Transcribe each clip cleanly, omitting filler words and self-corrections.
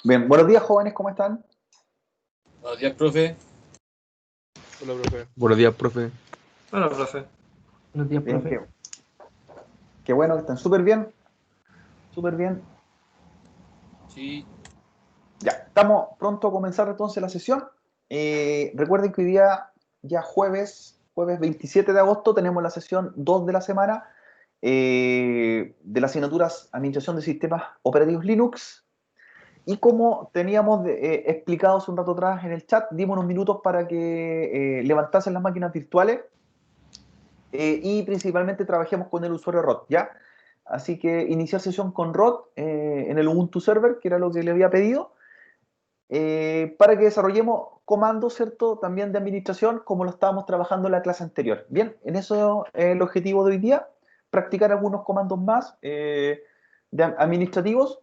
Bien, buenos días jóvenes, ¿cómo están? Buenos días, profe. Hola, profe. Buenos días, profe. Hola, profe. Buenos días, Bien, profe. qué bueno que están súper bien, súper bien. Sí, Ya, estamos pronto a comenzar entonces la sesión. Recuerden que hoy día, ya jueves 27 de agosto, tenemos la sesión 2 de la semana de las asignaturas Administración de Sistemas Operativos Linux. Y como teníamos explicado hace un rato atrás en el chat, dimos unos minutos para que levantasen las máquinas virtuales y principalmente trabajemos con el usuario root, ¿ya? Así que iniciar sesión con root en el Ubuntu Server, que era lo que le había pedido, para que desarrollemos comandos, ¿cierto? También de administración, como lo estábamos trabajando en la clase anterior. Bien, en eso es el objetivo de hoy día, practicar algunos comandos más administrativos,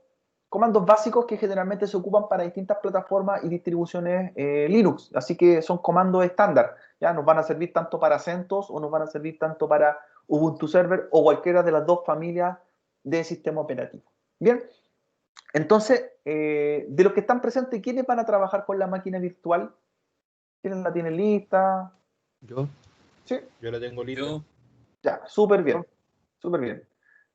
comandos básicos que generalmente se ocupan para distintas plataformas y distribuciones Linux. Así que son comandos estándar, ¿ya? Nos van a servir tanto para CentOS o nos van a servir tanto para Ubuntu Server o cualquiera de las dos familias de sistema operativo. Bien, entonces, de los que están presentes, ¿quiénes van a trabajar con la máquina virtual? ¿Quiénes la tienen lista? Yo. Sí, Yo la tengo lista. yo. ya, súper bien, súper bien.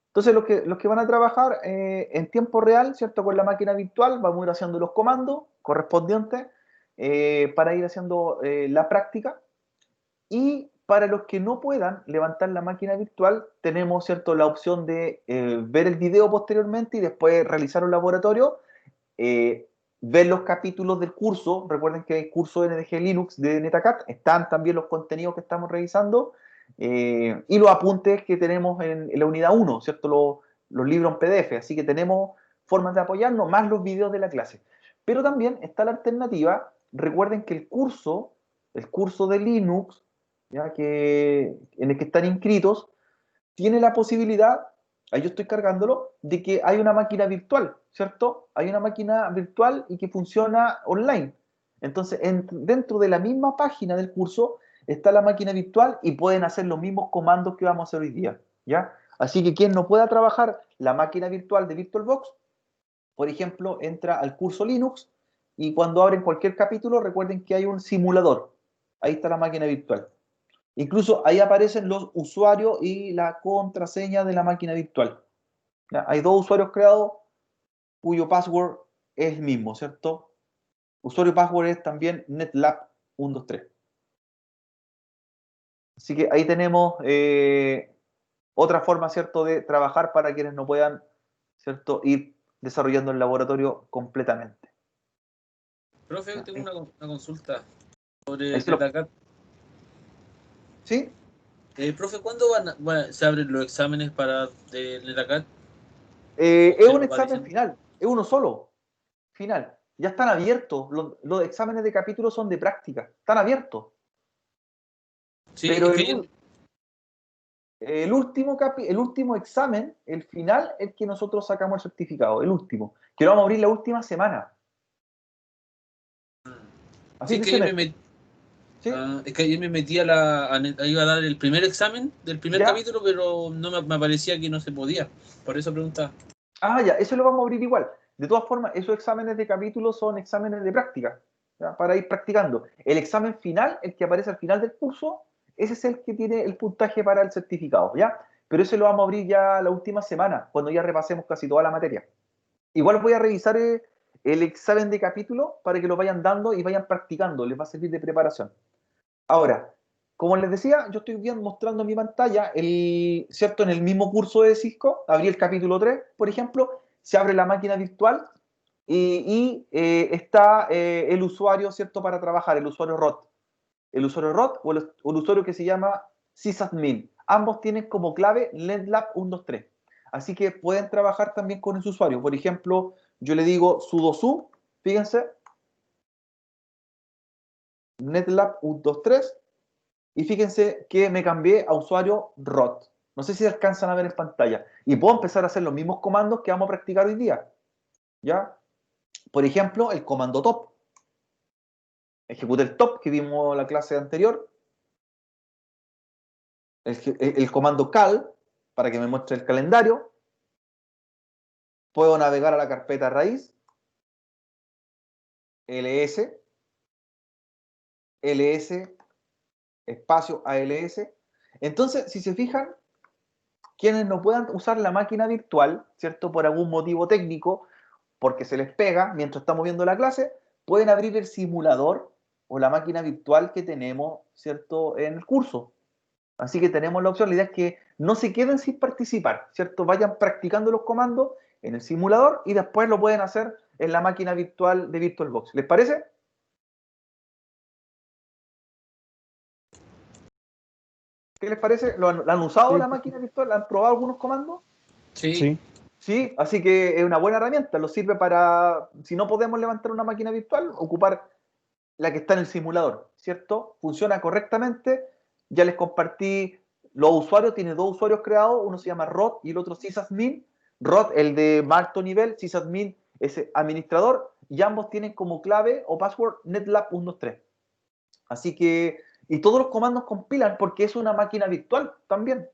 Entonces, los que van a trabajar en tiempo real, ¿cierto? Con la máquina virtual, vamos a ir haciendo los comandos correspondientes para ir haciendo la práctica. Y para los que no puedan levantar la máquina virtual, tenemos, ¿cierto? La opción de ver el video posteriormente y después realizar un laboratorio, eh, ver los capítulos del curso. Recuerden que el curso NDG Linux de NetACAT están también los contenidos que estamos revisando y los apuntes que tenemos en la unidad 1, ¿cierto? Los libros en PDF. Así que tenemos formas de apoyarnos, más los videos de la clase. Pero también está la alternativa. Recuerden que el curso de Linux, ¿ya? En el que están inscritos, tiene la posibilidad, ahí yo estoy cargándolo, de que hay una máquina virtual, ¿cierto? Hay una máquina virtual y que funciona online. Entonces, dentro de la misma página del curso está la máquina virtual y pueden hacer los mismos comandos que vamos a hacer hoy día, ¿ya? Así que quien no pueda trabajar la máquina virtual de VirtualBox, por ejemplo, entra al curso Linux y cuando abren cualquier capítulo, recuerden que hay un simulador. Ahí está la máquina virtual. Incluso ahí aparecen los usuarios y la contraseña de la máquina virtual. ¿Ya? Hay dos usuarios creados cuyo password es el mismo, ¿cierto? Usuario y password es también netlab123. Así que ahí tenemos otra forma, ¿cierto?, de trabajar para quienes no puedan, ¿cierto?, ir desarrollando el laboratorio completamente. Profe, ¿Ya? tengo una consulta sobre Ahí el NetACAT. ¿Sí? Profe, ¿cuándo se abren los exámenes para el NetACAT? ¿O Es usted un lo va examen diciendo? final, es uno solo, final. Ya están abiertos, los exámenes de capítulo son de práctica, están abiertos. Sí, Pero es que yo. el último examen, el final, es que nosotros sacamos el certificado, el último, que lo vamos a abrir la última semana, a Sí, fin es de que ayer me semestre. metí. ¿Sí? Es que ayer me metí iba a dar el primer examen del primer ¿Ya? capítulo, pero no me aparecía que no se podía. Por eso preguntaba. Ah, ya, eso lo vamos a abrir igual. De todas formas, esos exámenes de capítulo son exámenes de práctica, ¿ya? Para ir practicando. El examen final, el que aparece al final del curso, ese es el que tiene el puntaje para el certificado, ¿ya? Pero ese lo vamos a abrir ya la última semana, cuando ya repasemos casi toda la materia. Igual voy a revisar el examen de capítulo para que lo vayan dando y vayan practicando, les va a servir de preparación. Ahora, como les decía, yo estoy bien mostrando en mi pantalla, ¿cierto? En el mismo curso de Cisco, abrí el capítulo 3, por ejemplo, se abre la máquina virtual y está el usuario, ¿cierto? Para trabajar, el usuario root. El usuario root o el usuario que se llama sysadmin. Ambos tienen como clave netlab123. Así que pueden trabajar también con ese usuario. Por ejemplo, yo le digo sudo su, fíjense, netlab123, y fíjense que me cambié a usuario root. No sé si alcanzan a ver en pantalla. Y puedo empezar a hacer los mismos comandos que vamos a practicar hoy día. ¿Ya? Por ejemplo, el comando top. Ejecute el top que vimos en la clase anterior. El comando cal para que me muestre el calendario. Puedo navegar a la carpeta raíz. ls, ls, espacio ALS. Entonces, si se fijan, quienes no puedan usar la máquina virtual, ¿cierto? Por algún motivo técnico, porque se les pega mientras estamos viendo la clase, pueden abrir el simulador o la máquina virtual que tenemos, ¿cierto? En el curso. Así que tenemos la opción, la idea es que no se queden sin participar, ¿cierto? Vayan practicando los comandos en el simulador y después lo pueden hacer en la máquina virtual de VirtualBox. ¿Les parece? ¿Qué les parece? ¿La han usado la máquina virtual? ¿Han probado algunos comandos? Sí. Sí, así que es una buena herramienta. Nos sirve para, si no podemos levantar una máquina virtual, ocupar la que está en el simulador, ¿cierto? Funciona correctamente. Ya les compartí los usuarios. Tiene dos usuarios creados. Uno se llama Rod y el otro sysadmin. Rod, el de más alto nivel. Sysadmin es administrador. Y ambos tienen como clave o password NetLab 123. Así que, y todos los comandos compilan porque es una máquina virtual también,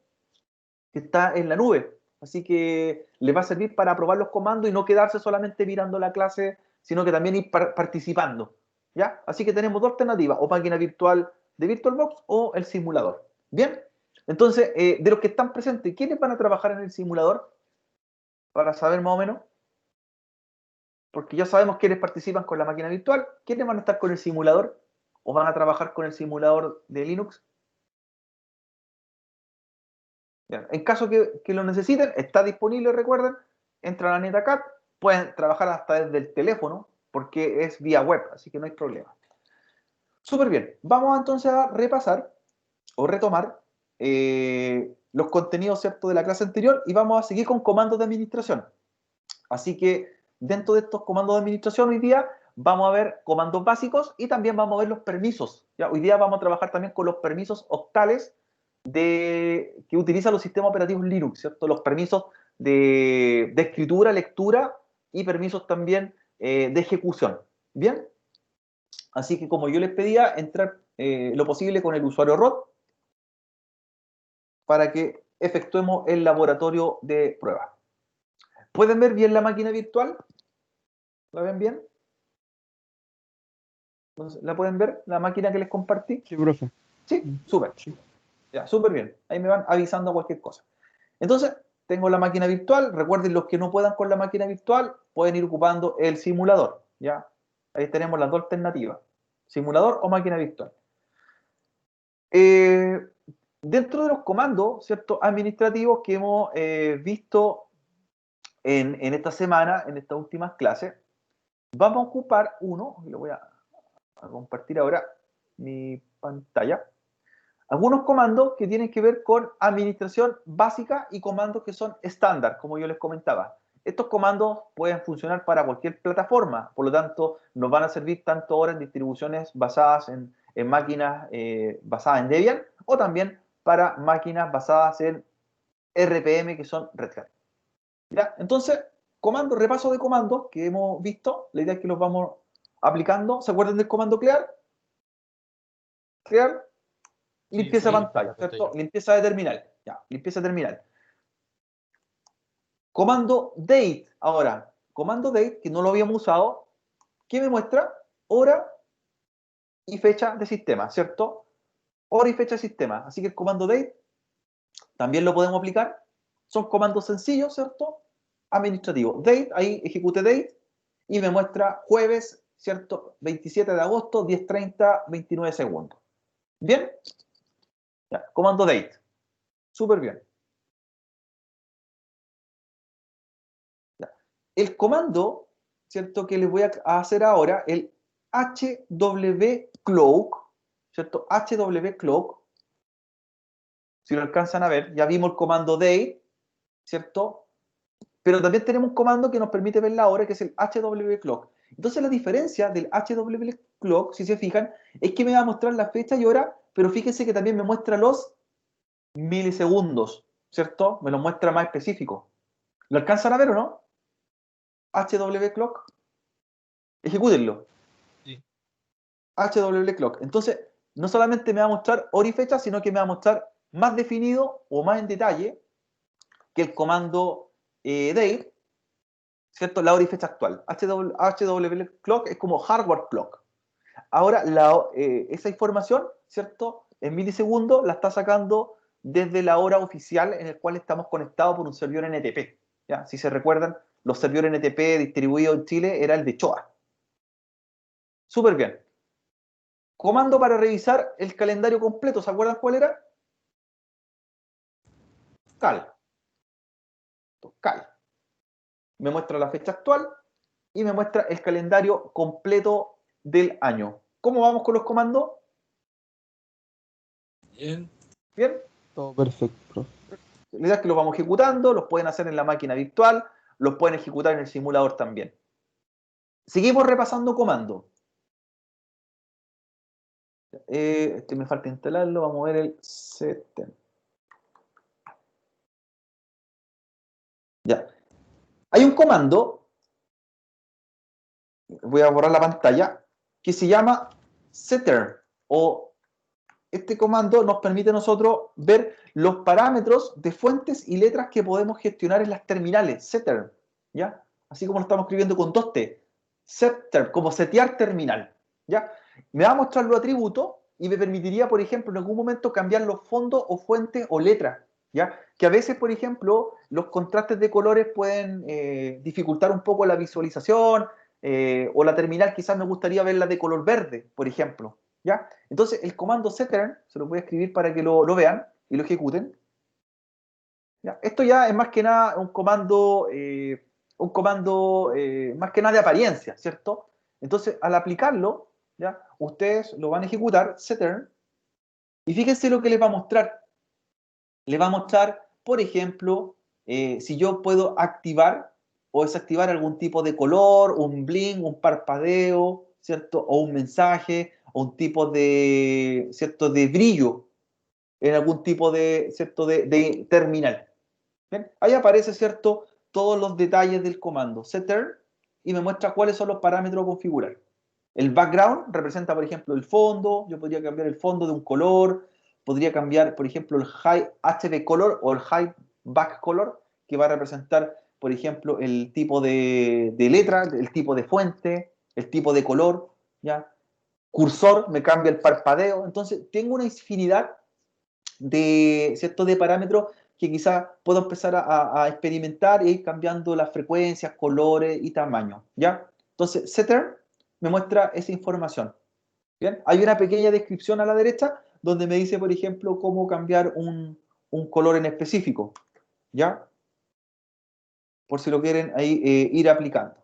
que está en la nube. Así que les va a servir para probar los comandos y no quedarse solamente mirando la clase, sino que también ir participando. ¿Ya? Así que tenemos dos alternativas, o máquina virtual de VirtualBox o el simulador. ¿Bien? Entonces, de los que están presentes, ¿quiénes van a trabajar en el simulador? Para saber más o menos. Porque ya sabemos quiénes participan con la máquina virtual. ¿Quiénes van a estar con el simulador? ¿O van a trabajar con el simulador de Linux? Bien. En caso que lo necesiten, está disponible, recuerden, entran a NetAcad, pueden trabajar hasta desde el teléfono, porque es vía web, así que no hay problema. Súper bien, vamos entonces a repasar o retomar los contenidos, ¿cierto?, de la clase anterior y vamos a seguir con comandos de administración. Así que dentro de estos comandos de administración hoy día vamos a ver comandos básicos y también vamos a ver los permisos. ¿Ya? Hoy día vamos a trabajar también con los permisos octales que utilizan los sistemas operativos Linux, ¿cierto? Los permisos de escritura, lectura y permisos también de ejecución. ¿Bien? Así que como yo les pedía, entrar lo posible con el usuario root para que efectuemos el laboratorio de prueba. ¿Pueden ver bien la máquina virtual? ¿La ven bien? ¿La pueden ver? ¿La máquina que les compartí? Sí, profe. Sí, súper. Sí. Ya, súper bien. Ahí me van avisando cualquier cosa. Entonces, tengo la máquina virtual. Recuerden, los que no puedan con la máquina virtual pueden ir ocupando el simulador. ¿Ya? Ahí tenemos las dos alternativas. Simulador o máquina virtual. Dentro de los comandos, ¿cierto?, administrativos que hemos visto en esta semana, en estas últimas clases, vamos a ocupar uno, y lo voy a compartir ahora mi pantalla, algunos comandos que tienen que ver con administración básica y comandos que son estándar, como yo les comentaba. Estos comandos pueden funcionar para cualquier plataforma, por lo tanto, nos van a servir tanto ahora en distribuciones basadas en máquinas basadas en Debian, o también para máquinas basadas en RPM, que son Red Hat. ¿Ya? Entonces, repaso de comandos que hemos visto, la idea es que los vamos aplicando. ¿Se acuerdan del comando clear? Clear, limpieza de pantalla, ¿cierto? Limpieza de terminal. Ya, limpieza de terminal. Comando date, ahora, comando date, que no lo habíamos usado, ¿qué me muestra? Hora y fecha de sistema, ¿cierto? Hora y fecha de sistema. Así que el comando date también lo podemos aplicar. Son comandos sencillos, ¿cierto? Administrativo. Date, ahí ejecute date y me muestra jueves, ¿cierto? 27 de agosto, 10:30, 29 segundos. ¿Bien? Ya, comando date. Súper bien. Ya. El comando, ¿cierto?, que les voy a hacer ahora, el hwcloak, ¿cierto? hwcloak. Si lo alcanzan a ver, ya vimos el comando date, ¿cierto? Pero también tenemos un comando que nos permite ver la hora, que es el hwclock. Entonces la diferencia del hwclock, si se fijan, es que me va a mostrar la fecha y hora, pero fíjense que también me muestra los milisegundos, ¿cierto? Me lo muestra más específico. ¿Lo alcanzan a ver o no? hwclock. Ejecútenlo. Sí. hwclock. Entonces, no solamente me va a mostrar hora y fecha, sino que me va a mostrar más definido o más en detalle que el comando date, ¿cierto? La hora y fecha actual. HW clock es como hardware clock. Ahora, esa información, ¿cierto? En milisegundos la está sacando desde la hora oficial en el cual estamos conectados por un servidor NTP. ¿Ya? Si se recuerdan, los servidores NTP distribuidos en Chile era el de Choa. Súper bien. Comando para revisar el calendario completo. ¿Se acuerdan cuál era? Cal. Cal. Me muestra la fecha actual y me muestra el calendario completo del año. ¿Cómo vamos con los comandos? Bien. ¿Bien? Todo perfecto. La idea es que los vamos ejecutando, los pueden hacer en la máquina virtual, los pueden ejecutar en el simulador también. Seguimos repasando comandos. Me falta instalarlo, vamos a ver el setem. Ya. Hay un comando, voy a borrar la pantalla, que se llama setter, o este comando nos permite a nosotros ver los parámetros de fuentes y letras que podemos gestionar en las terminales, setter, ¿ya? Así como lo estamos escribiendo con 2T, setter, como setear terminal, ¿ya? Me va a mostrar los atributos y me permitiría, por ejemplo, en algún momento cambiar los fondos o fuentes o letras, ¿ya? Que a veces, por ejemplo, los contrastes de colores pueden dificultar un poco la visualización, o la terminal quizás me gustaría verla de color verde, por ejemplo, ¿ya? Entonces, el comando setter, se lo voy a escribir para que lo vean y lo ejecuten. ¿Ya? Esto ya es más que nada un comando más que nada de apariencia, ¿cierto? Entonces, al aplicarlo, ¿ya? Ustedes lo van a ejecutar, setter, y fíjense lo que les va a mostrar. Le va a mostrar, por ejemplo, si yo puedo activar o desactivar algún tipo de color, un blink, un parpadeo, ¿cierto? O un mensaje, o un tipo de, ¿cierto? De brillo en algún tipo de, ¿cierto? De terminal. ¿Bien? Ahí aparece, ¿cierto? Todos los detalles del comando setter y me muestra cuáles son los parámetros a configurar. El background representa, por ejemplo, el fondo. Yo podría cambiar el fondo de un color. Podría cambiar, por ejemplo, el high HB color o el high back color, que va a representar, por ejemplo, el tipo de letra, el tipo de fuente, el tipo de color, ¿ya? Cursor me cambia el parpadeo. Entonces, tengo una infinidad de, ¿cierto? De parámetros que quizás puedo empezar a experimentar e ir cambiando las frecuencias, colores y tamaño, ¿ya? Entonces, setter me muestra esa información. ¿Bien? Hay una pequeña descripción a la derecha donde me dice, por ejemplo, cómo cambiar un color en específico, ¿ya? Por si lo quieren ahí ir aplicando.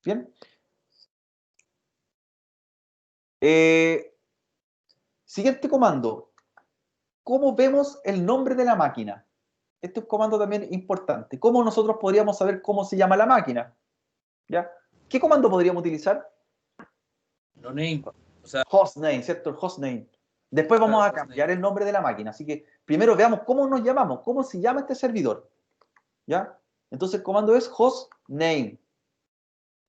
¿Bien? Siguiente comando. ¿Cómo vemos el nombre de la máquina? Este es un comando también importante. ¿Cómo nosotros podríamos saber cómo se llama la máquina? ¿Ya? ¿Qué comando podríamos utilizar? No name. O sea, Hostname, ¿cierto? El hostname. Después vamos claro, a cambiar el nombre de la máquina. Así que primero veamos cómo nos llamamos, cómo se llama este servidor. ¿Ya? Entonces el comando es hostname.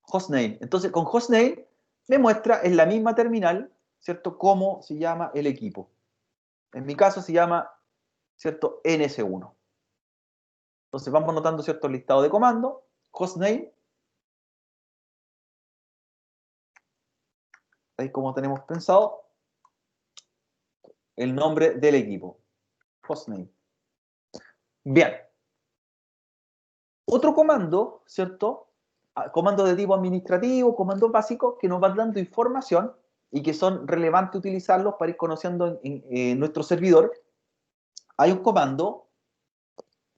Hostname. Entonces con hostname me muestra en la misma terminal, ¿cierto? Cómo se llama el equipo. En mi caso se llama, ¿cierto? NS1. Entonces vamos anotando, ¿cierto? El listado de comandos. Hostname. Ahí como tenemos pensado el nombre del equipo. Hostname. Bien. Otro comando, ¿cierto? Comandos de tipo administrativo, comandos básicos que nos van dando información y que son relevantes utilizarlos para ir conociendo en nuestro servidor. Hay un comando,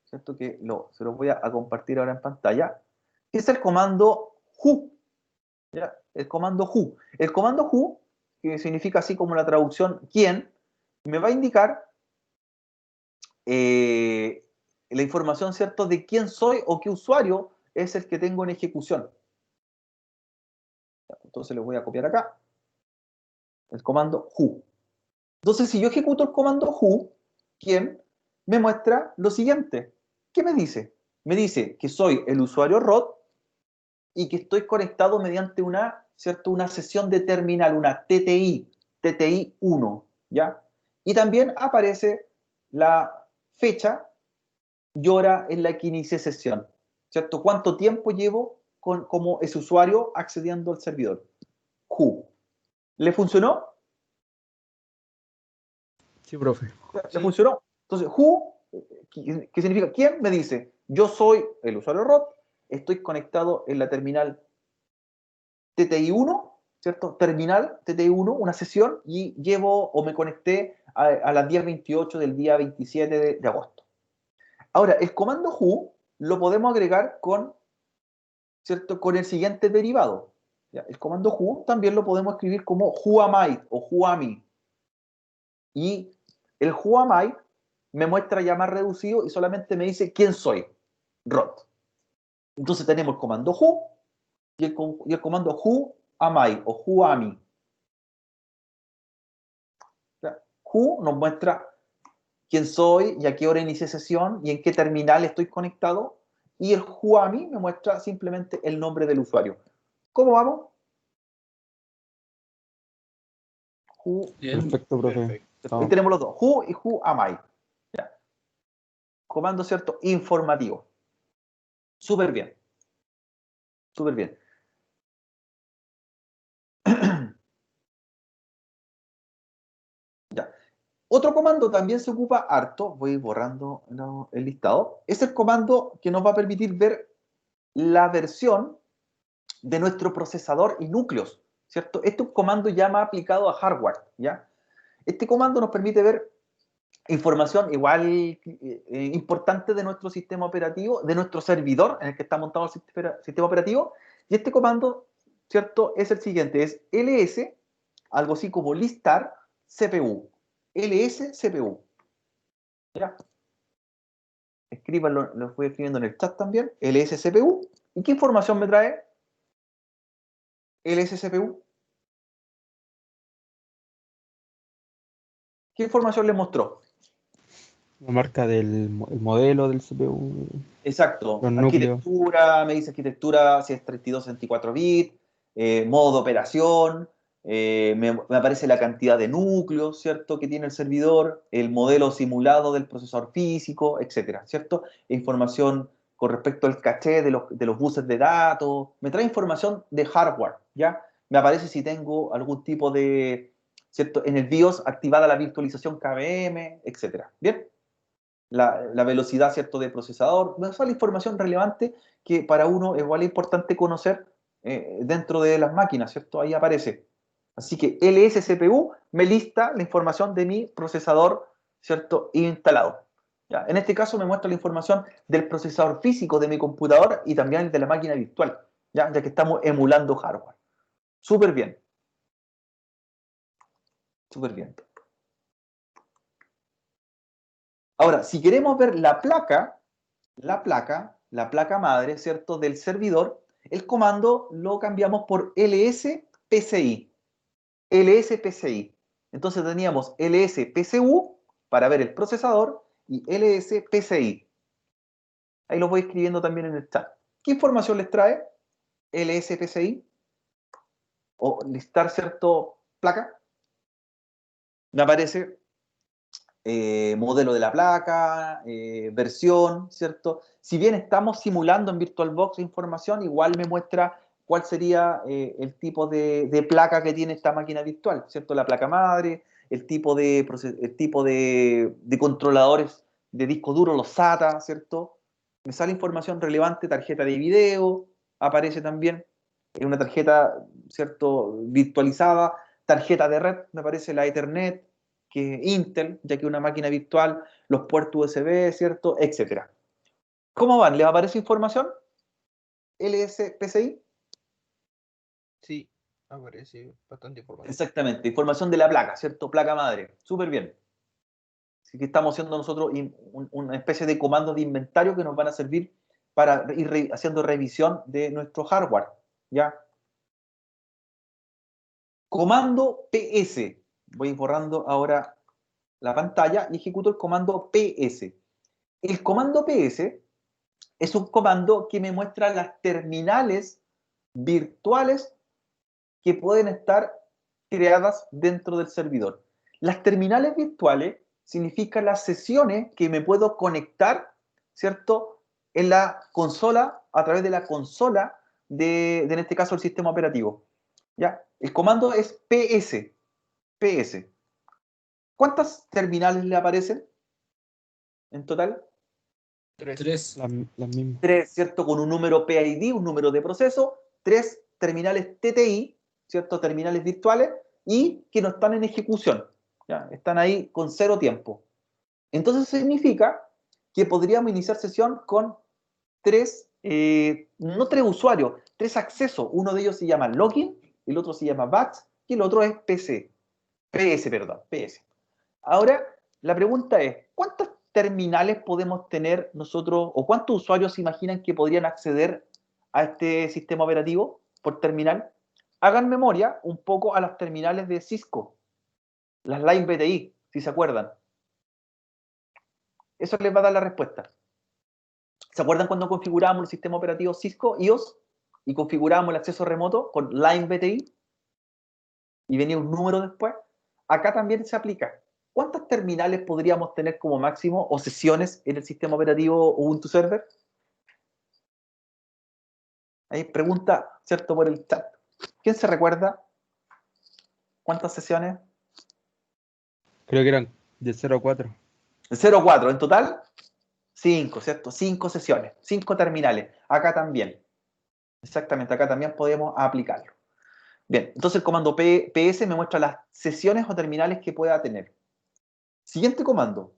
¿cierto? Que se los voy a compartir ahora en pantalla, que es el comando who. ¿Ya? El comando who. El comando who, que significa así como la traducción quién, me va a indicar la información, ¿cierto? De quién soy o qué usuario es el que tengo en ejecución. Entonces le voy a copiar acá el comando who. Entonces, si yo ejecuto el comando who, ¿quién? Me muestra lo siguiente. ¿Qué me dice? Me dice que soy el usuario root y que estoy conectado mediante una, ¿cierto? Una sesión de terminal, una TTI, TTI 1, ¿ya? Y también aparece la fecha y hora en la que inicié sesión, ¿cierto? ¿Cuánto tiempo llevo como ese usuario accediendo al servidor? Who. ¿Le funcionó? Sí, profe. ¿Le funcionó? Entonces, who, ¿qué significa? ¿Quién me dice? Yo soy el usuario ROT, estoy conectado en la terminal TTI1, ¿cierto? Terminal TTI1, una sesión, y llevo o me conecté a las 10:28 del día 27 de agosto. Ahora, el comando who lo podemos agregar con, ¿cierto? Con el siguiente derivado. ¿Ya? El comando who también lo podemos escribir como who am I o who am I. Y el who am I me muestra ya más reducido y solamente me dice quién soy, ROT. Entonces tenemos el comando who y el comando who am I o who am I. Who nos muestra quién soy y a qué hora inicié sesión y en qué terminal estoy conectado. Y el who am I me muestra simplemente el nombre del usuario. ¿Cómo vamos? Who, Bien. Perfecto, profe. ahí tenemos los dos, who y who am I. ¿Ya? Comando, ¿cierto? Informativo. Súper bien. Súper bien. Ya. Otro comando también se ocupa harto, voy borrando el listado, es el comando que nos va a permitir ver la versión de nuestro procesador y núcleos, ¿cierto? Este es un comando ya más aplicado a hardware, ¿ya? Este comando nos permite ver información igual importante de nuestro sistema operativo, de nuestro servidor en el que está montado el sistema operativo, y este comando, ¿cierto? Es el siguiente, es ls, algo así como listar CPU, ls CPU, ¿ya? Escríbanlo, lo voy escribiendo en el chat también, ls CPU, ¿y qué información me trae ls CPU? ¿Qué información le mostró? La marca del el modelo del CPU, Exacto, los núcleos. arquitectura, me dice arquitectura, si es 32, 64 bits, modo de operación, me aparece la cantidad de núcleos, ¿cierto?, que tiene el servidor, el modelo simulado del procesador físico, etcétera, ¿cierto? Información con respecto al caché de los buses de datos, me trae información de hardware, ¿ya? Me aparece si tengo algún tipo de, ¿cierto?, en el BIOS activada la virtualización KVM, etcétera, ¿bien? La velocidad, ¿cierto?, de procesador, esa es la información relevante que para uno igual es importante conocer dentro de las máquinas, ¿cierto? Ahí aparece. Así que LSCPU me lista la información de mi procesador, ¿cierto?, instalado. ¿Ya? En este caso me muestra la información del procesador físico de mi computador y también el de la máquina virtual, ya que estamos emulando hardware. Súper bien. Súper bien. Ahora, si queremos ver la placa madre, ¿cierto?, del servidor, el comando lo cambiamos por lspci. lspci. Entonces teníamos lspcu para ver el procesador y lspci. Ahí lo voy escribiendo también en el chat. ¿Qué información les trae lspci? O listar, ¿cierto?, placa. Me aparece modelo de la placa, versión, ¿cierto? Si bien estamos simulando en VirtualBox información, igual me muestra cuál sería el tipo de placa que tiene esta máquina virtual, ¿cierto? La placa madre, el tipo de controladores de disco duro, los SATA, ¿cierto? Me sale información relevante, tarjeta de video, aparece también una tarjeta, ¿cierto?, virtualizada, tarjeta de red, me aparece la Ethernet, que Intel, ya que una máquina virtual, los puertos USB, ¿cierto?, etcétera. ¿Cómo van? ¿Les aparece información? LSPCI. Sí, aparece bastante información. Exactamente, información de la placa, ¿cierto? Placa madre. Súper bien. Así que estamos haciendo nosotros una especie de comandos de inventario que nos van a servir para ir haciendo revisión de nuestro hardware, ¿ya? Comando PS. Voy borrando ahora la pantalla y ejecuto el comando PS. El comando PS es un comando que me muestra las terminales virtuales que pueden estar creadas dentro del servidor. Las terminales virtuales significan las sesiones que me puedo conectar ¿cierto? En la consola, a través de la consola en este caso, el sistema operativo. ¿Ya? El comando es PS. PS. ¿Cuántas terminales le aparecen en total? 3. Las mismas. 3, ¿cierto? Con un número PID, un número de proceso, 3 terminales TTI, ¿cierto? Terminales virtuales, y que no están en ejecución, ¿ya? Están ahí con 0 tiempo. Entonces significa que podríamos iniciar sesión con 3, no 3 usuarios, 3 accesos. Uno de ellos se llama login, el otro se llama batch, y el otro es PS, perdón, PS. Ahora, la pregunta es, ¿cuántas terminales podemos tener nosotros, o cuántos usuarios se imaginan que podrían acceder a este sistema operativo por terminal? Hagan memoria un poco a las terminales de Cisco, las Line BTI, si se acuerdan. Eso les va a dar la respuesta. ¿Se acuerdan cuando configurábamos el sistema operativo Cisco, iOS, y configurábamos el acceso remoto con Line BTI? Y venía un número después. Acá también se aplica. ¿Cuántas terminales podríamos tener como máximo o sesiones en el sistema operativo Ubuntu Server? Ahí pregunta, ¿cierto? Por el chat. ¿Quién se recuerda? ¿Cuántas sesiones? Creo que eran de 0 a 4. De 0 a 4. En total, 5, ¿cierto? 5 sesiones, 5 terminales. Acá también. Exactamente, acá también podemos aplicarlo. Bien, entonces el comando PS me muestra las sesiones o terminales que pueda tener. Siguiente comando.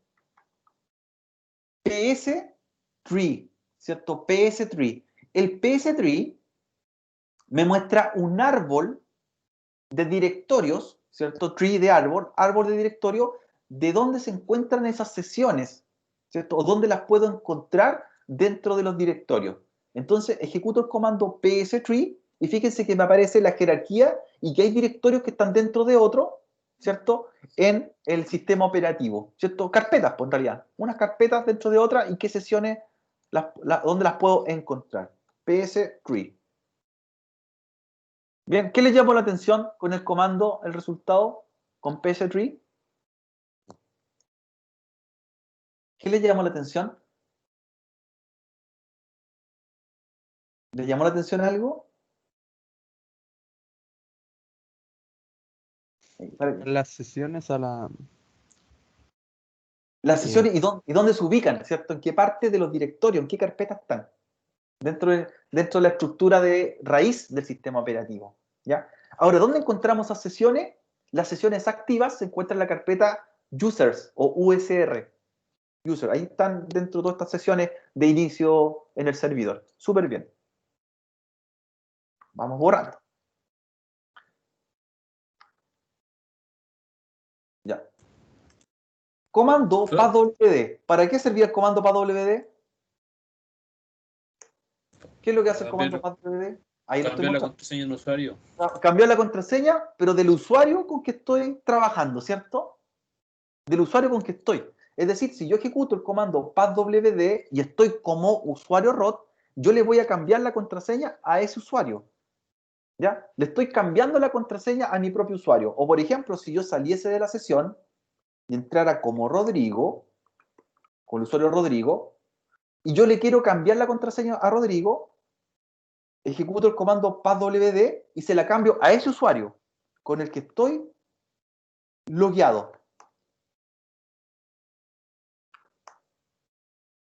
PS3, ¿cierto? PS3. El PS3 me muestra un árbol de directorios, ¿cierto? Tree de árbol de directorio, de dónde se encuentran esas sesiones, ¿cierto? O dónde las puedo encontrar dentro de los directorios. Entonces, ejecuto el comando PS3 y fíjense que me aparece la jerarquía y que hay directorios que están dentro de otro, ¿cierto? En el sistema operativo, ¿cierto? Carpetas, pues en realidad. Unas carpetas dentro de otras y qué sesiones, dónde las puedo encontrar. PS3. Bien, ¿qué les llamó la atención con el comando, el resultado, con PS3? ¿Qué les llamó la atención? ¿Les llamó la atención algo? Las sesiones a la... Las sesiones y dónde se ubican, ¿cierto? ¿En qué parte de los directorios, en qué carpetas están? Dentro de la estructura de raíz del sistema operativo, ¿ya? Ahora, ¿dónde encontramos esas sesiones? Las sesiones activas se encuentran en la carpeta users o USR. User, ahí están dentro de todas estas sesiones de inicio en el servidor. Súper bien. Vamos borrando. Ya. Comando PASWD. ¿Para qué servía el comando PASWD? ¿Qué es lo que hace el comando PASWD? Ahí lo estoy Cambiar la mostrando. contraseña del usuario. Cambiar la contraseña, pero del usuario con que estoy trabajando, ¿cierto? Del usuario con que estoy. Es decir, si yo ejecuto el comando PASWD y estoy como usuario root, yo le voy a cambiar la contraseña a ese usuario. ¿Ya? Le estoy cambiando la contraseña a mi propio usuario. O por ejemplo, si yo saliese de la sesión y entrara como Rodrigo, con el usuario Rodrigo, y yo le quiero cambiar la contraseña a Rodrigo, ejecuto el comando passwd y se la cambio a ese usuario con el que estoy logueado.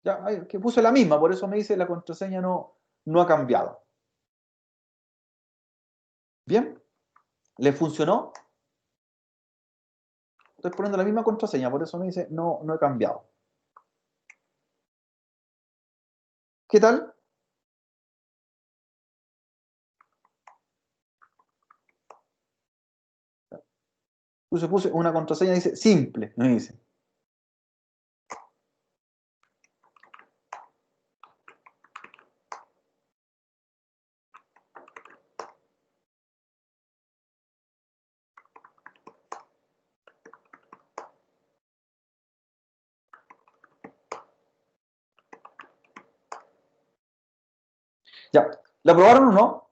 Ya, que puse la misma, por eso me dice la contraseña no ha cambiado. Bien, ¿le funcionó? Estoy poniendo la misma contraseña, por eso me dice no he cambiado. ¿Qué tal? Puse una contraseña, dice simple, me dice. Ya, ¿la probaron o no?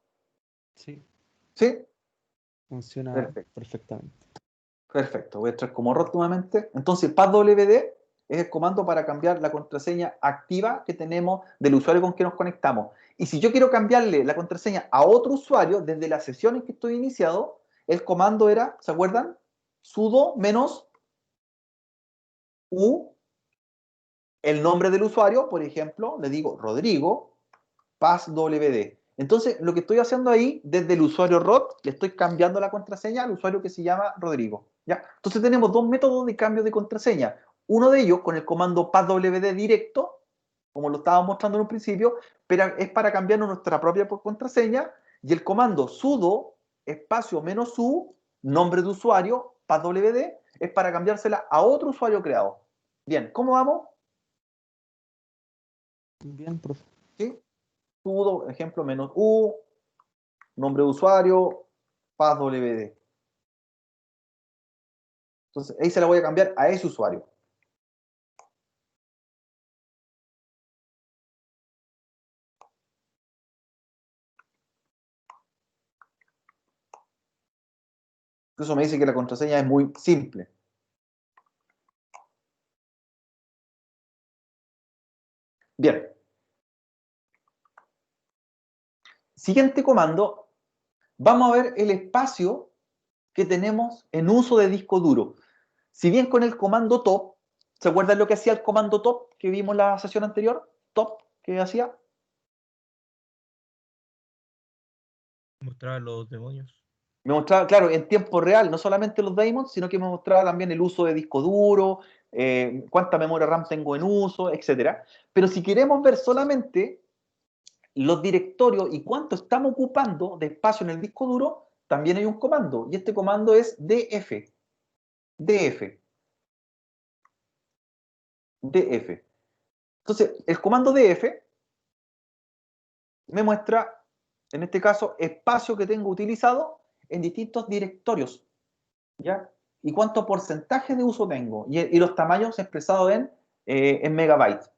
Sí, ¿Sí? funciona Perfecto. perfectamente. Perfecto, voy a entrar como root nuevamente. Entonces, passwd Es el comando para cambiar la contraseña activa que tenemos del usuario con que nos conectamos. Y si yo quiero cambiarle la contraseña a otro usuario desde la sesión en que estoy iniciado, el comando era, ¿se acuerdan? Sudo menos u, el nombre del usuario, por ejemplo, le digo Rodrigo, passwd. Entonces, lo que estoy haciendo ahí, desde el usuario ROT, le estoy cambiando la contraseña al usuario que se llama Rodrigo. ¿Ya? Entonces tenemos dos métodos de cambio de contraseña. Uno de ellos con el comando passwd directo, como lo estaba mostrando en un principio, pero es para cambiarnos nuestra propia contraseña, y el comando sudo espacio menos u, nombre de usuario, passwd, es para cambiársela a otro usuario creado. Bien, ¿cómo vamos? Bien, profe. ¿Sí? Sudo, ejemplo, menos u, nombre de usuario, passwd. Entonces, ahí se la voy a cambiar a ese usuario. Eso me dice que la contraseña es muy simple. Bien. Siguiente comando, vamos a ver el espacio que tenemos en uso de disco duro. Si bien con el comando top, ¿se acuerdan lo que hacía el comando top que vimos en la sesión anterior? Top, ¿qué hacía? Mostrar los demonios. Me mostraba, claro, en tiempo real, no solamente los daemons, sino que me mostraba también el uso de disco duro, cuánta memoria RAM tengo en uso, etc. Pero si queremos ver solamente los directorios y cuánto estamos ocupando de espacio en el disco duro, también hay un comando, y este comando es df. df. df. Entonces, el comando df me muestra, en este caso, espacio que tengo utilizado en distintos directorios, ¿ya? Y cuánto porcentaje de uso tengo, y los tamaños expresados en megabytes.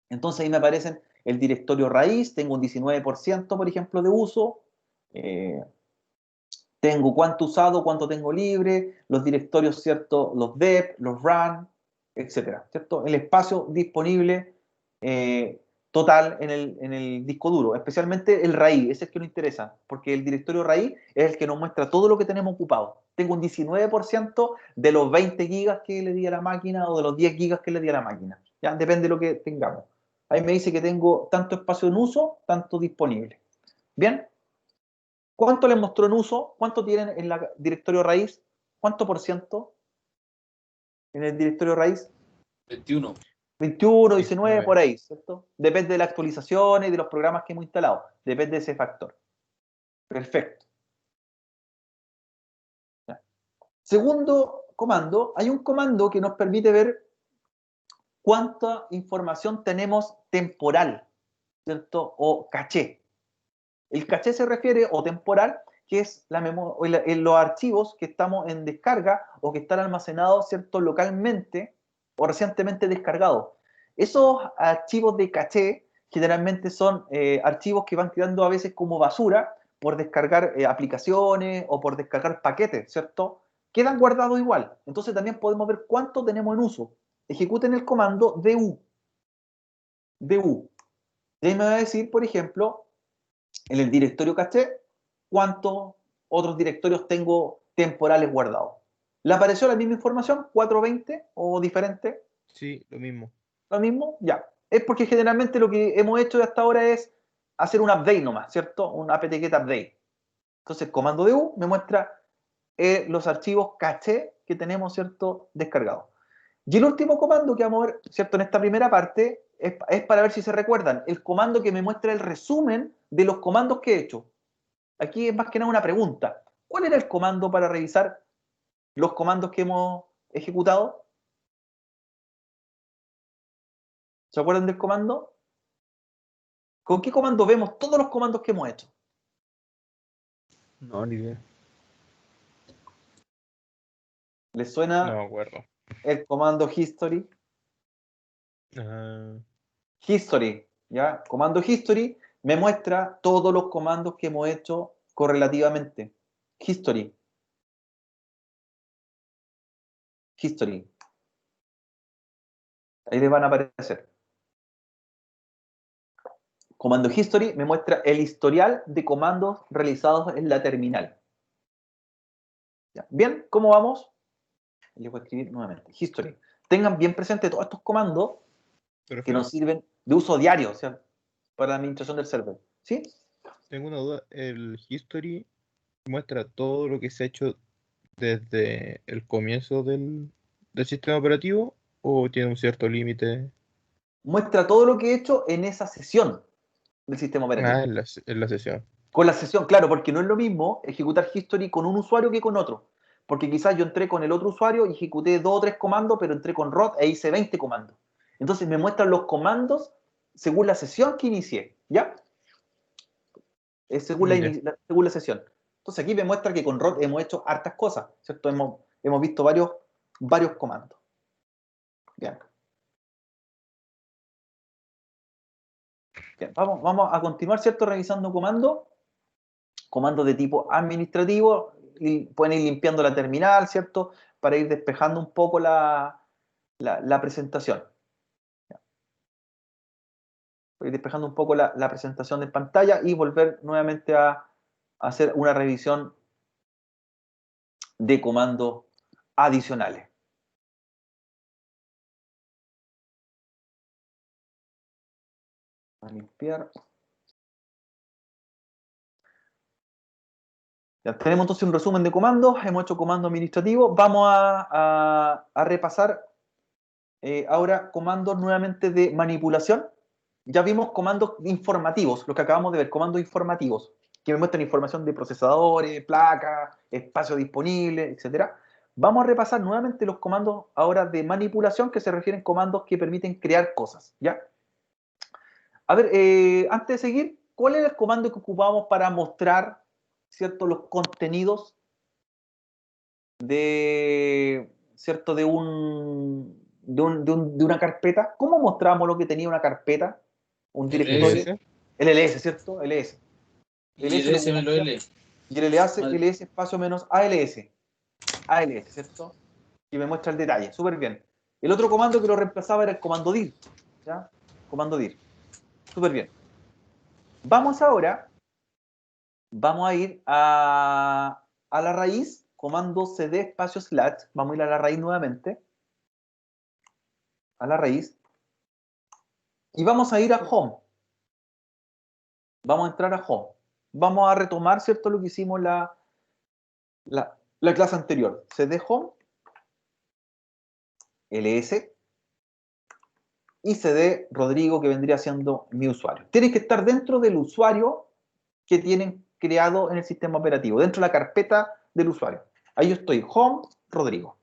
Entonces ahí me aparecen el directorio raíz, tengo un 19%, por ejemplo, de uso, tengo cuánto usado, cuánto tengo libre, los directorios, ¿cierto? Los dep, los run, etcétera, ¿cierto? El espacio disponible total en el disco duro, especialmente el raíz, ese es el que nos interesa, porque el directorio raíz es el que nos muestra todo lo que tenemos ocupado. Tengo un 19% de los 20 gigas que le di a la máquina o de los 10 gigas que le di a la máquina. ¿Ya? Depende de lo que tengamos. Ahí me dice que tengo tanto espacio en uso, tanto disponible. ¿Bien? ¿Cuánto les mostró en uso? ¿Cuánto tienen en el directorio raíz? ¿Cuánto por ciento en el directorio raíz? 21. 21, 19, 19. por ahí, ¿cierto? Depende de las actualizaciones y de los programas que hemos instalado. Depende de ese factor. Perfecto. Ya. Segundo comando, hay un comando que nos permite ver cuánta información tenemos temporal, ¿cierto? O caché. El caché se refiere, o temporal, que es los archivos que estamos en descarga o que están almacenados, ¿cierto? Localmente o recientemente descargados. Esos archivos de caché generalmente son archivos que van quedando a veces como basura por descargar aplicaciones o por descargar paquetes, ¿cierto? Quedan guardados igual. Entonces también podemos ver cuánto tenemos en uso. Ejecuten el comando du. du. Y ahí me va a decir, por ejemplo, en el directorio caché, cuántos otros directorios tengo temporales guardados. ¿Le apareció la misma información? ¿420 o diferente? Sí, lo mismo. ¿Lo mismo? Ya. Es porque generalmente lo que hemos hecho hasta ahora es hacer un update nomás, ¿cierto? Un apt-get update. Entonces, el comando de U me muestra los archivos caché que tenemos, ¿cierto? Descargados. Y el último comando que vamos a ver, ¿cierto? En esta primera parte es para ver si se recuerdan. El comando que me muestra el resumen de los comandos que he hecho. Aquí es más que nada una pregunta. ¿Cuál era el comando para revisar los comandos que hemos ejecutado? ¿Se acuerdan del comando? ¿Con qué comando vemos todos los comandos que hemos hecho? No, ni idea. ¿Les No suena me acuerdo. el comando history? Ah, History, ¿ya? Comando history me muestra todos los comandos que hemos hecho correlativamente. History. History. Ahí les van a aparecer. Comando History me muestra el historial de comandos realizados en la terminal. ¿Ya? Bien, ¿cómo vamos? Les voy a escribir nuevamente. History. Tengan bien presente todos estos comandos que nos sirven de uso diario, o sea, para la administración del server. ¿Sí? Tengo una duda. ¿El history muestra todo lo que se ha hecho desde el comienzo del sistema operativo o tiene un cierto límite? Muestra todo lo que he hecho en esa sesión del sistema operativo. Ah, en la sesión. Con la sesión, claro, porque no es lo mismo ejecutar history con un usuario que con otro. Porque quizás yo entré con el otro usuario y ejecuté 2 o 3 comandos, pero entré con ROT e hice 20 comandos. Entonces me muestran los comandos según la sesión que inicié, ¿ya? Según según la sesión. Entonces aquí me muestra que con ROT hemos hecho hartas cosas, ¿cierto? Hemos visto varios comandos. Bien. Bien, vamos a continuar, ¿cierto? Revisando comandos de tipo administrativo, y pueden ir limpiando la terminal, ¿cierto? Para ir despejando un poco la presentación. Ir despejando un poco la presentación de pantalla y volver nuevamente a hacer una revisión de comandos adicionales. A limpiar. Ya tenemos entonces un resumen de comandos, hemos hecho comando administrativo. Vamos a repasar ahora comandos nuevamente de manipulación. Ya vimos comandos informativos, los que acabamos de ver, comandos informativos, que me muestran información de procesadores, placas, espacio disponible, etc. Vamos a repasar nuevamente los comandos ahora de manipulación, que se refieren a comandos que permiten crear cosas, ¿ya? A ver, antes de seguir, ¿cuál era el comando que ocupábamos para mostrar, ¿cierto?, los contenidos de, ¿cierto?, de una carpeta? ¿Cómo mostramos lo que tenía una carpeta? Un directorio. El ls, ¿cierto? ls. Y el S me lo L. Y el ls espacio menos ALS. ALS, ¿cierto? Y me muestra el detalle. Súper bien. El otro comando que lo reemplazaba era el comando dir. ¿Ya? Comando dir. Súper bien. Vamos ahora, vamos a ir a la raíz, comando cd espacio / vamos a ir a la raíz nuevamente. A la raíz. Y vamos a ir a home. Vamos a entrar a home. Vamos a retomar, ¿cierto?, lo que hicimos la clase anterior. cd home, ls, y cd Rodrigo, que vendría siendo mi usuario. Tienen que estar dentro del usuario que tienen creado en el sistema operativo, dentro de la carpeta del usuario. Ahí yo estoy, home, Rodrigo.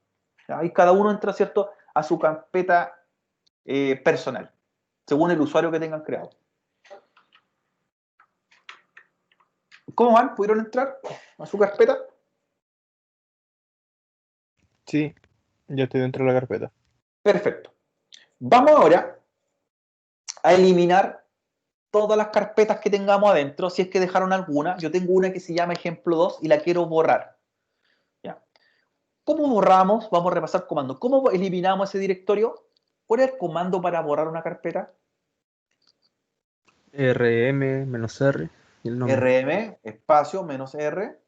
Ahí cada uno entra, ¿cierto?, a su carpeta personal, según el usuario que tengan creado. ¿Cómo van? ¿Pudieron entrar a su carpeta? Sí, ya estoy dentro de la carpeta. Perfecto. Vamos ahora a eliminar todas las carpetas que tengamos adentro, si es que dejaron alguna. Yo tengo una que se llama ejemplo 2 y la quiero borrar. ¿Ya? ¿Cómo borramos? Vamos a repasar comandos. ¿Cómo eliminamos ese directorio? ¿Cuál es el comando para borrar una carpeta? rm-r y el nombre. rm, espacio, menos r.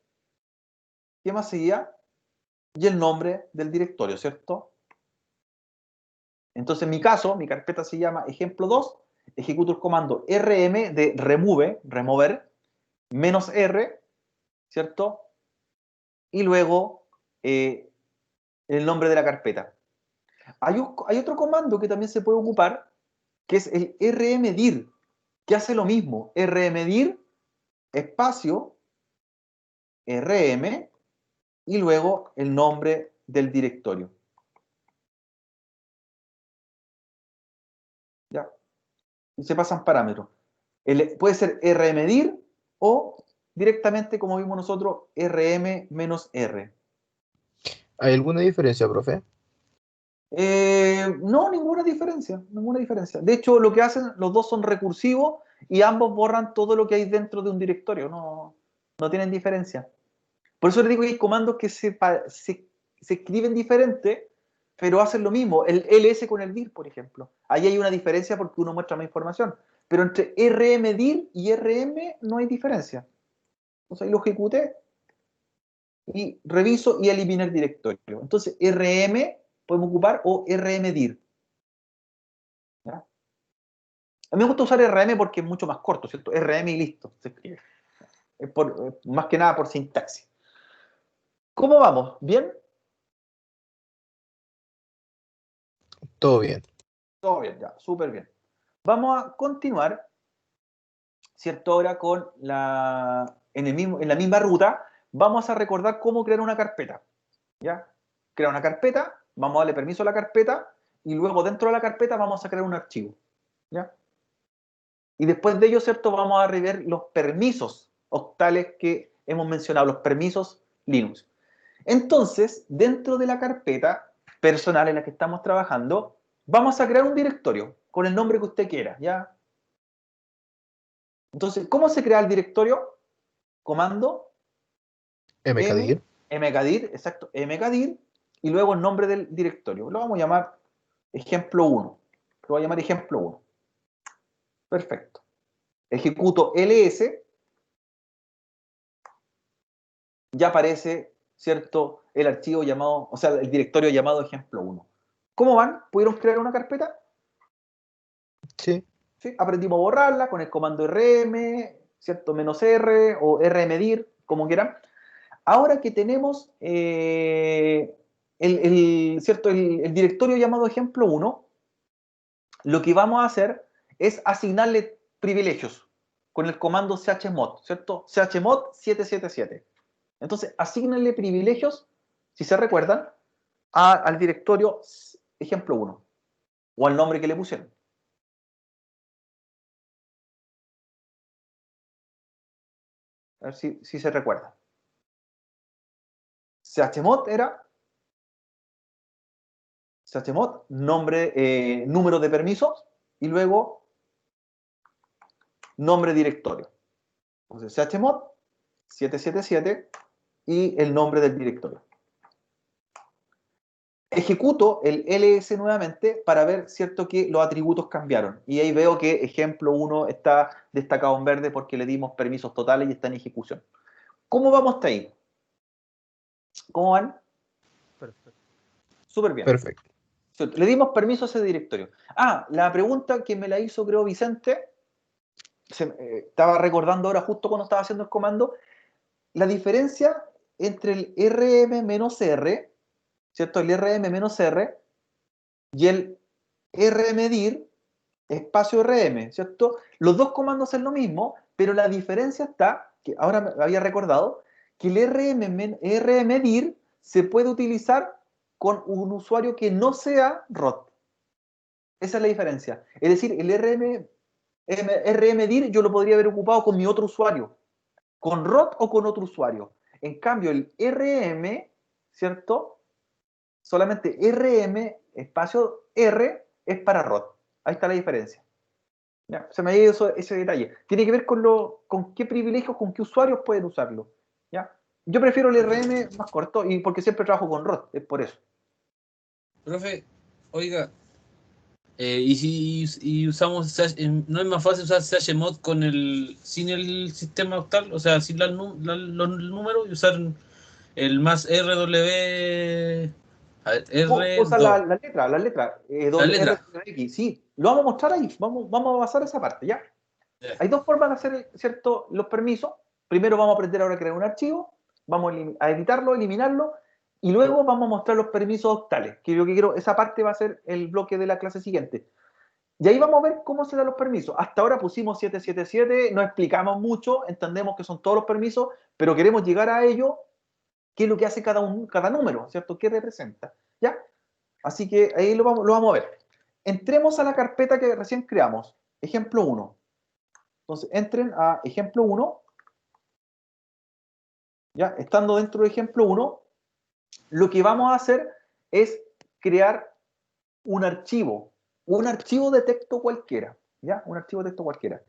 ¿Qué más seguía? Y el nombre del directorio, ¿cierto? Entonces, en mi caso, mi carpeta se llama ejemplo 2. Ejecuto el comando rm de remover, menos r, ¿cierto? Y luego el nombre de la carpeta. Hay otro comando que también se puede ocupar, que es el rmdir, que hace lo mismo. Rmdir, espacio, rm, y luego el nombre del directorio. ¿Ya? Y se pasan parámetros. Puede ser rmdir o directamente, como vimos nosotros, rm-r. ¿Hay alguna diferencia, profe? No, ninguna diferencia, ninguna diferencia. De hecho, lo que hacen, los dos son recursivos y ambos borran todo lo que hay dentro de un directorio. No tienen diferencia. Por eso les digo que hay comandos que se escriben diferente, pero hacen lo mismo. El ls con el dir, por ejemplo. Ahí hay una diferencia porque uno muestra más información. Pero entre rmdir y rm no hay diferencia. Entonces ahí lo ejecuté y reviso y elimino el directorio. Entonces rm podemos ocupar o rmdir. ¿Ya? A mí me gusta usar rm porque es mucho más corto, ¿cierto? Rm y listo, se escribe. Es más que nada por sintaxis. ¿Cómo vamos? ¿Bien? Todo bien. Todo bien, ya, súper bien. Vamos a continuar, ¿cierto? Ahora con en la misma ruta, vamos a recordar cómo crear una carpeta. ¿Ya? Crear una carpeta, vamos a darle permiso a la carpeta, y luego dentro de la carpeta vamos a crear un archivo. ¿Ya? Y después de ello, ¿cierto? Vamos a rever los permisos octales que hemos mencionado, los permisos Linux. Entonces, dentro de la carpeta personal en la que estamos trabajando, vamos a crear un directorio con el nombre que usted quiera, ¿ya? Entonces, ¿cómo se crea el directorio? Comando mkdir. mkdir, exacto, mkdir, y luego el nombre del directorio. Lo vamos a llamar ejemplo 1. Lo voy a llamar ejemplo 1. Perfecto. Ejecuto ls, ya aparece, ¿cierto? El archivo llamado, o sea, el directorio llamado ejemplo 1. ¿Cómo van? ¿Pudieron crear una carpeta? Sí. ¿Sí? Aprendimos a borrarla con el comando rm, ¿cierto? -r o rmdir, como quieran. Ahora que tenemos ¿cierto? El directorio llamado ejemplo 1, lo que vamos a hacer es asignarle privilegios con el comando chmod, ¿cierto? Chmod 777. Entonces, asignenle privilegios, si se recuerdan, al directorio ejemplo 1 o al nombre que le pusieron. A ver si se recuerda. Chmod era chmod, número de permisos, y luego nombre directorio. Entonces, chmod 777 y el nombre del directorio. Ejecuto el ls nuevamente para ver, ¿cierto?, que los atributos cambiaron. Y ahí veo que ejemplo 1 está destacado en verde porque le dimos permisos totales y está en ejecución. ¿Cómo vamos hasta ahí? ¿Cómo van? Perfecto. Súper bien. Perfecto. Le dimos permiso a ese directorio. Ah, la pregunta que me la hizo, creo, Vicente, estaba recordando ahora justo cuando estaba haciendo el comando, la diferencia entre el rm-r, ¿cierto? El rm-r y el rmdir, espacio rm, ¿cierto? Los dos comandos son lo mismo, pero la diferencia está, que ahora me había recordado, que el rmdir se puede utilizar con un usuario que no sea ROT. Esa es la diferencia. Es decir, el rmdir yo lo podría haber ocupado con mi otro usuario, con ROT o con otro usuario. En cambio, el rm, ¿cierto? Solamente rm, espacio r, es para ROT. Ahí está la diferencia. ¿Ya? Se me ha ido ese detalle. Tiene que ver con qué privilegios, con qué usuarios pueden usarlo. ¿Ya? Yo prefiero el rm más corto y porque siempre trabajo con ROT, es por eso. Profe, oiga, ¿y si usamos, no es más fácil usar chmod sin el sistema octal, o sea, sin los números y usar el más RW, a ver, Usa R2, la letra, la letra? RWX, sí, lo vamos a mostrar ahí, vamos a basar esa parte, ¿ya? Ya. Hay dos formas de hacer, ¿cierto?, los permisos. Primero vamos a aprender ahora a crear un archivo, vamos a editarlo, eliminarlo, y luego vamos a mostrar los permisos octales, que yo quiero, esa parte va a ser el bloque de la clase siguiente. Y ahí vamos a ver cómo se dan los permisos. Hasta ahora pusimos 777, no explicamos mucho, entendemos que son todos los permisos, pero queremos llegar a ello, qué es lo que hace cada número, ¿cierto? ¿Qué representa? ¿Ya? Así que ahí lo vamos a ver. Entremos a la carpeta que recién creamos, ejemplo 1. Entonces, entren a ejemplo 1, ¿ya? Estando dentro de ejemplo 1, lo que vamos a hacer es crear un archivo de texto cualquiera, ¿ya? Un archivo de texto cualquiera.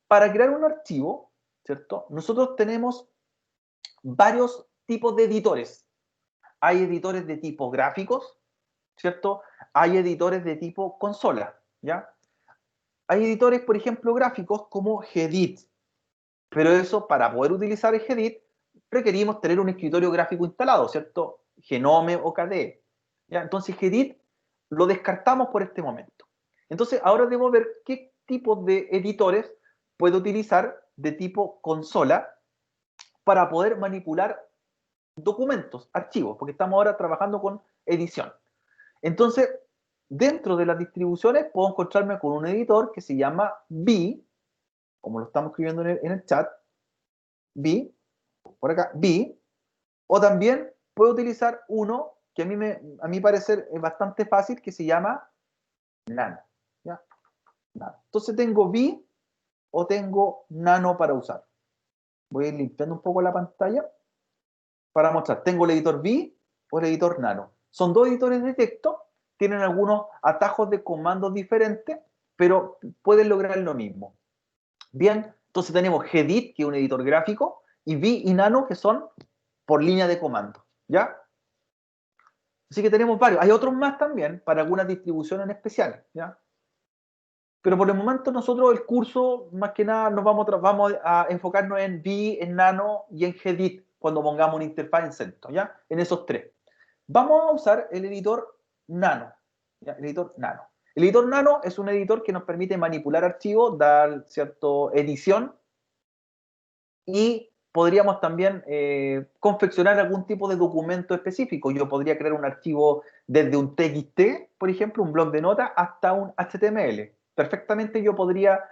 Para crear un archivo, ¿cierto? Nosotros tenemos varios tipos de editores. Hay editores de tipo gráficos, ¿cierto? Hay editores de tipo consola, ¿ya? Hay editores, por ejemplo, gráficos como Gedit, pero eso, para poder utilizar el Gedit, requerimos tener un escritorio gráfico instalado, ¿cierto? Genome o KDE, ¿ya? Entonces, Gedit lo descartamos por este momento. Entonces, ahora debo ver qué tipo de editores puedo utilizar de tipo consola para poder manipular documentos, archivos, porque estamos ahora trabajando con edición. Entonces, dentro de las distribuciones puedo encontrarme con un editor que se llama V, como lo estamos escribiendo en el chat, V, por acá, V, o también puedo utilizar uno que a mi parecer es bastante fácil, que se llama Nano, ¿ya? Nano. Entonces tengo V o tengo Nano para usar. Voy a ir limpiando un poco la pantalla para mostrar. Tengo el editor V o el editor Nano. Son dos editores de texto, tienen algunos atajos de comandos diferentes, pero pueden lograr lo mismo. Bien, entonces tenemos Gedit, que es un editor gráfico, y V y Nano, que son por línea de comando, ¿ya? Así que tenemos varios. Hay otros más también para algunas distribuciones especiales, ¿ya? Pero por el momento nosotros el curso, más que nada, vamos a enfocarnos en V, en Nano y en Gedit, cuando pongamos una interfaz en CentOS, ¿ya? En esos tres. Vamos a usar el editor Nano, ¿ya? El editor Nano. El editor Nano es un editor que nos permite manipular archivos, dar cierta edición, y podríamos también confeccionar algún tipo de documento específico. Yo podría crear un archivo desde un TXT, por ejemplo, un bloc de notas, hasta un HTML. Perfectamente yo podría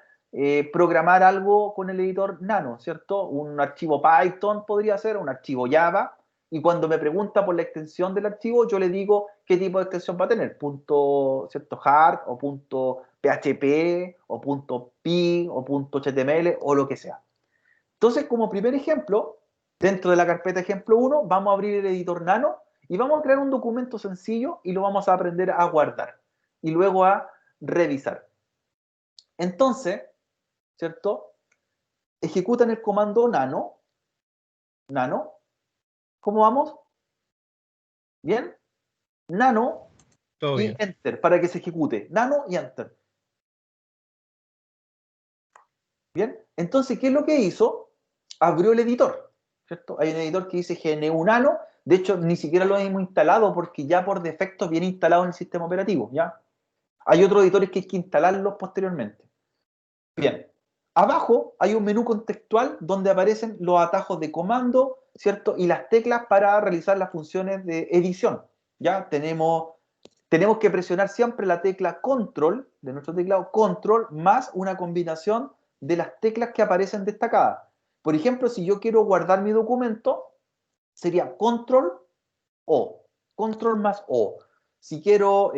programar algo con el editor Nano, ¿cierto? Un archivo Python podría ser, un archivo Java, y cuando me pregunta por la extensión del archivo, yo le digo qué tipo de extensión va a tener, punto, ¿cierto? Hard, o punto PHP, o punto .py, o punto HTML, o lo que sea. Entonces, como primer ejemplo, dentro de la carpeta ejemplo 1, vamos a abrir el editor Nano y vamos a crear un documento sencillo y lo vamos a aprender a guardar y luego a revisar. Entonces, ¿cierto? Ejecutan el comando nano. ¿Cómo vamos? ¿Bien? Nano Todo y bien. enter para que se ejecute. Nano y enter. ¿Bien? Entonces, ¿qué es lo que hizo? Abrió el editor, ¿cierto? Hay un editor que dice GNU Nano. De hecho, ni siquiera lo hemos instalado porque ya por defecto viene instalado en el sistema operativo, ¿ya? Hay otros editores que hay que instalarlos posteriormente. Bien. Abajo hay un menú contextual donde aparecen los atajos de comando, ¿cierto? Y las teclas para realizar las funciones de edición, ¿ya? Tenemos que presionar siempre la tecla control de nuestro teclado, control más una combinación de las teclas que aparecen destacadas. Por ejemplo, si yo quiero guardar mi documento, sería control O, control más O. Si quiero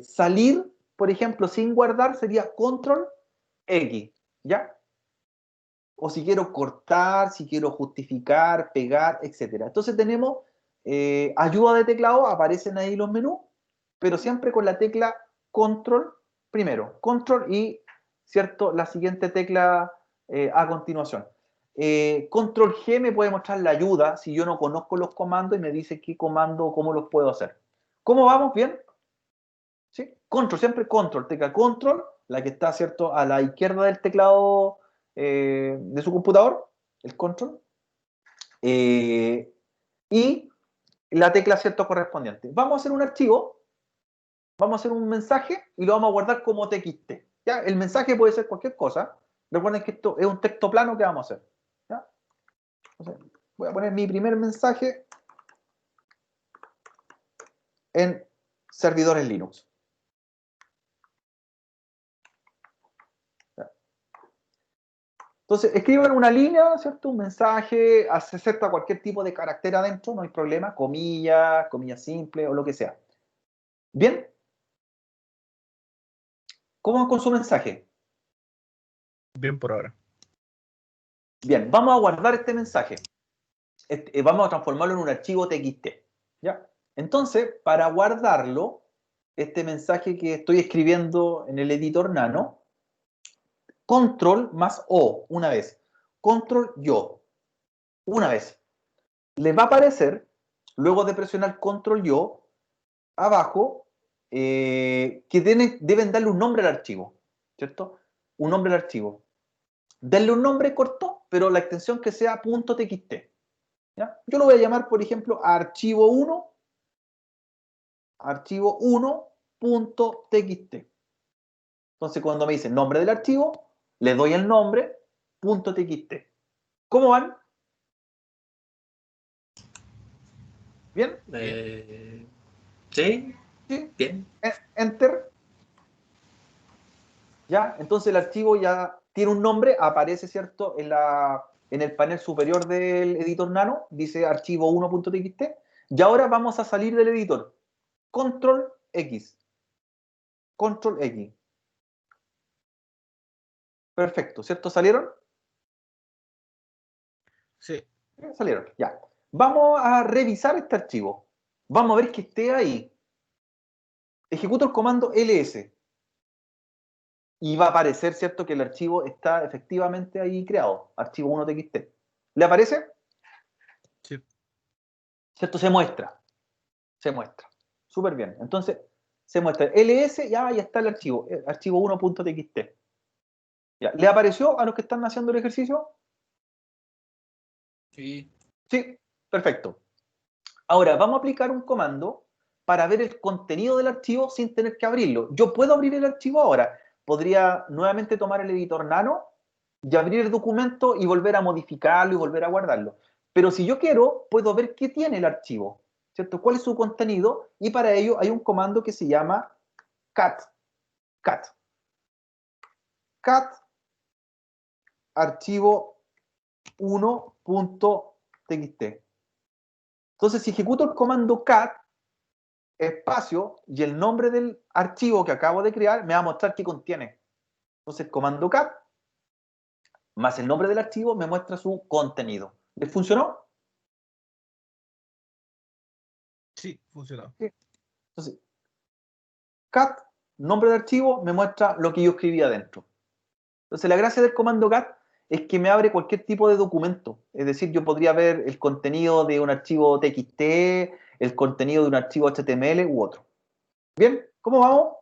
salir, por ejemplo, sin guardar, sería control X, ¿ya? O si quiero cortar, si quiero justificar, pegar, etc. Entonces tenemos ayuda de teclado, aparecen ahí los menús, pero siempre con la tecla control primero, control y, ¿cierto?, la siguiente tecla a continuación. Control G me puede mostrar la ayuda si yo no conozco los comandos y me dice qué comando o cómo los puedo hacer. ¿Cómo vamos? ¿Bien? ¿Sí? Control, siempre control, tecla control, la que está, ¿cierto?, a la izquierda del teclado de su computador, el control, y la tecla, ¿cierto?, correspondiente. Vamos a hacer un archivo, vamos a hacer un mensaje y lo vamos a guardar como TXT. ¿Ya? El mensaje puede ser cualquier cosa. Recuerden que esto es un texto plano que vamos a hacer. ¿Ya? Entonces, voy a poner mi primer mensaje en servidores Linux. Entonces, escriban una línea, ¿cierto? Un mensaje, acepta cualquier tipo de carácter adentro, no hay problema, comillas, comillas simples o lo que sea. ¿Bien? ¿Cómo van con su mensaje? Bien por ahora. Bien, vamos a guardar este mensaje. Vamos a transformarlo en un archivo TXT. ¿Ya? Entonces, para guardarlo, este mensaje que estoy escribiendo en el editor Nano, control más O, una vez. Control yo, una vez. Les va a aparecer, luego de presionar control yo, abajo que deben darle un nombre al archivo, ¿cierto? Un nombre al archivo. Denle un nombre corto, pero la extensión que sea .txt. ¿Ya? Yo lo voy a llamar, por ejemplo, archivo 1.txt. Entonces, cuando me dicen nombre del archivo, le doy el nombre .txt. ¿Cómo van? ¿Bien? Sí, ¿Sí? bien. Enter. ¿Ya? Entonces el archivo ya tiene un nombre, aparece, ¿cierto? En el panel superior del editor Nano, dice archivo 1.txt. Y ahora vamos a salir del editor. Control X. Control X. Perfecto, ¿cierto? ¿Salieron? Sí. Salieron, ya. Vamos a revisar este archivo. Vamos a ver que esté ahí. Ejecuto el comando ls. Y va a aparecer, ¿cierto? Que el archivo está efectivamente ahí creado. Archivo 1.txt. ¿Le aparece? Sí. ¿Cierto? Se muestra. Se muestra. Súper bien. Entonces, se muestra ls, ya está el archivo 1.txt. Ya. ¿Le apareció a los que están haciendo el ejercicio? Sí. Sí, perfecto. Ahora, vamos a aplicar un comando para ver el contenido del archivo sin tener que abrirlo. Yo puedo abrir el archivo ahora. Podría nuevamente tomar el editor Nano y abrir el documento y volver a modificarlo y volver a guardarlo. Pero si yo quiero, puedo ver qué tiene el archivo, ¿cierto? ¿Cuál es su contenido? Y para ello hay un comando que se llama cat. Cat. Cat archivo 1.txt. Entonces, si ejecuto el comando cat, espacio, y el nombre del archivo que acabo de crear, me va a mostrar qué contiene. Entonces, comando cat, más el nombre del archivo, me muestra su contenido. ¿Les funcionó? Sí, funcionó. Sí. Entonces, cat, nombre de archivo, me muestra lo que yo escribí adentro. Entonces, la gracia del comando cat es que me abre cualquier tipo de documento. Es decir, yo podría ver el contenido de un archivo TXT, el contenido de un archivo HTML u otro. ¿Bien? ¿Cómo vamos?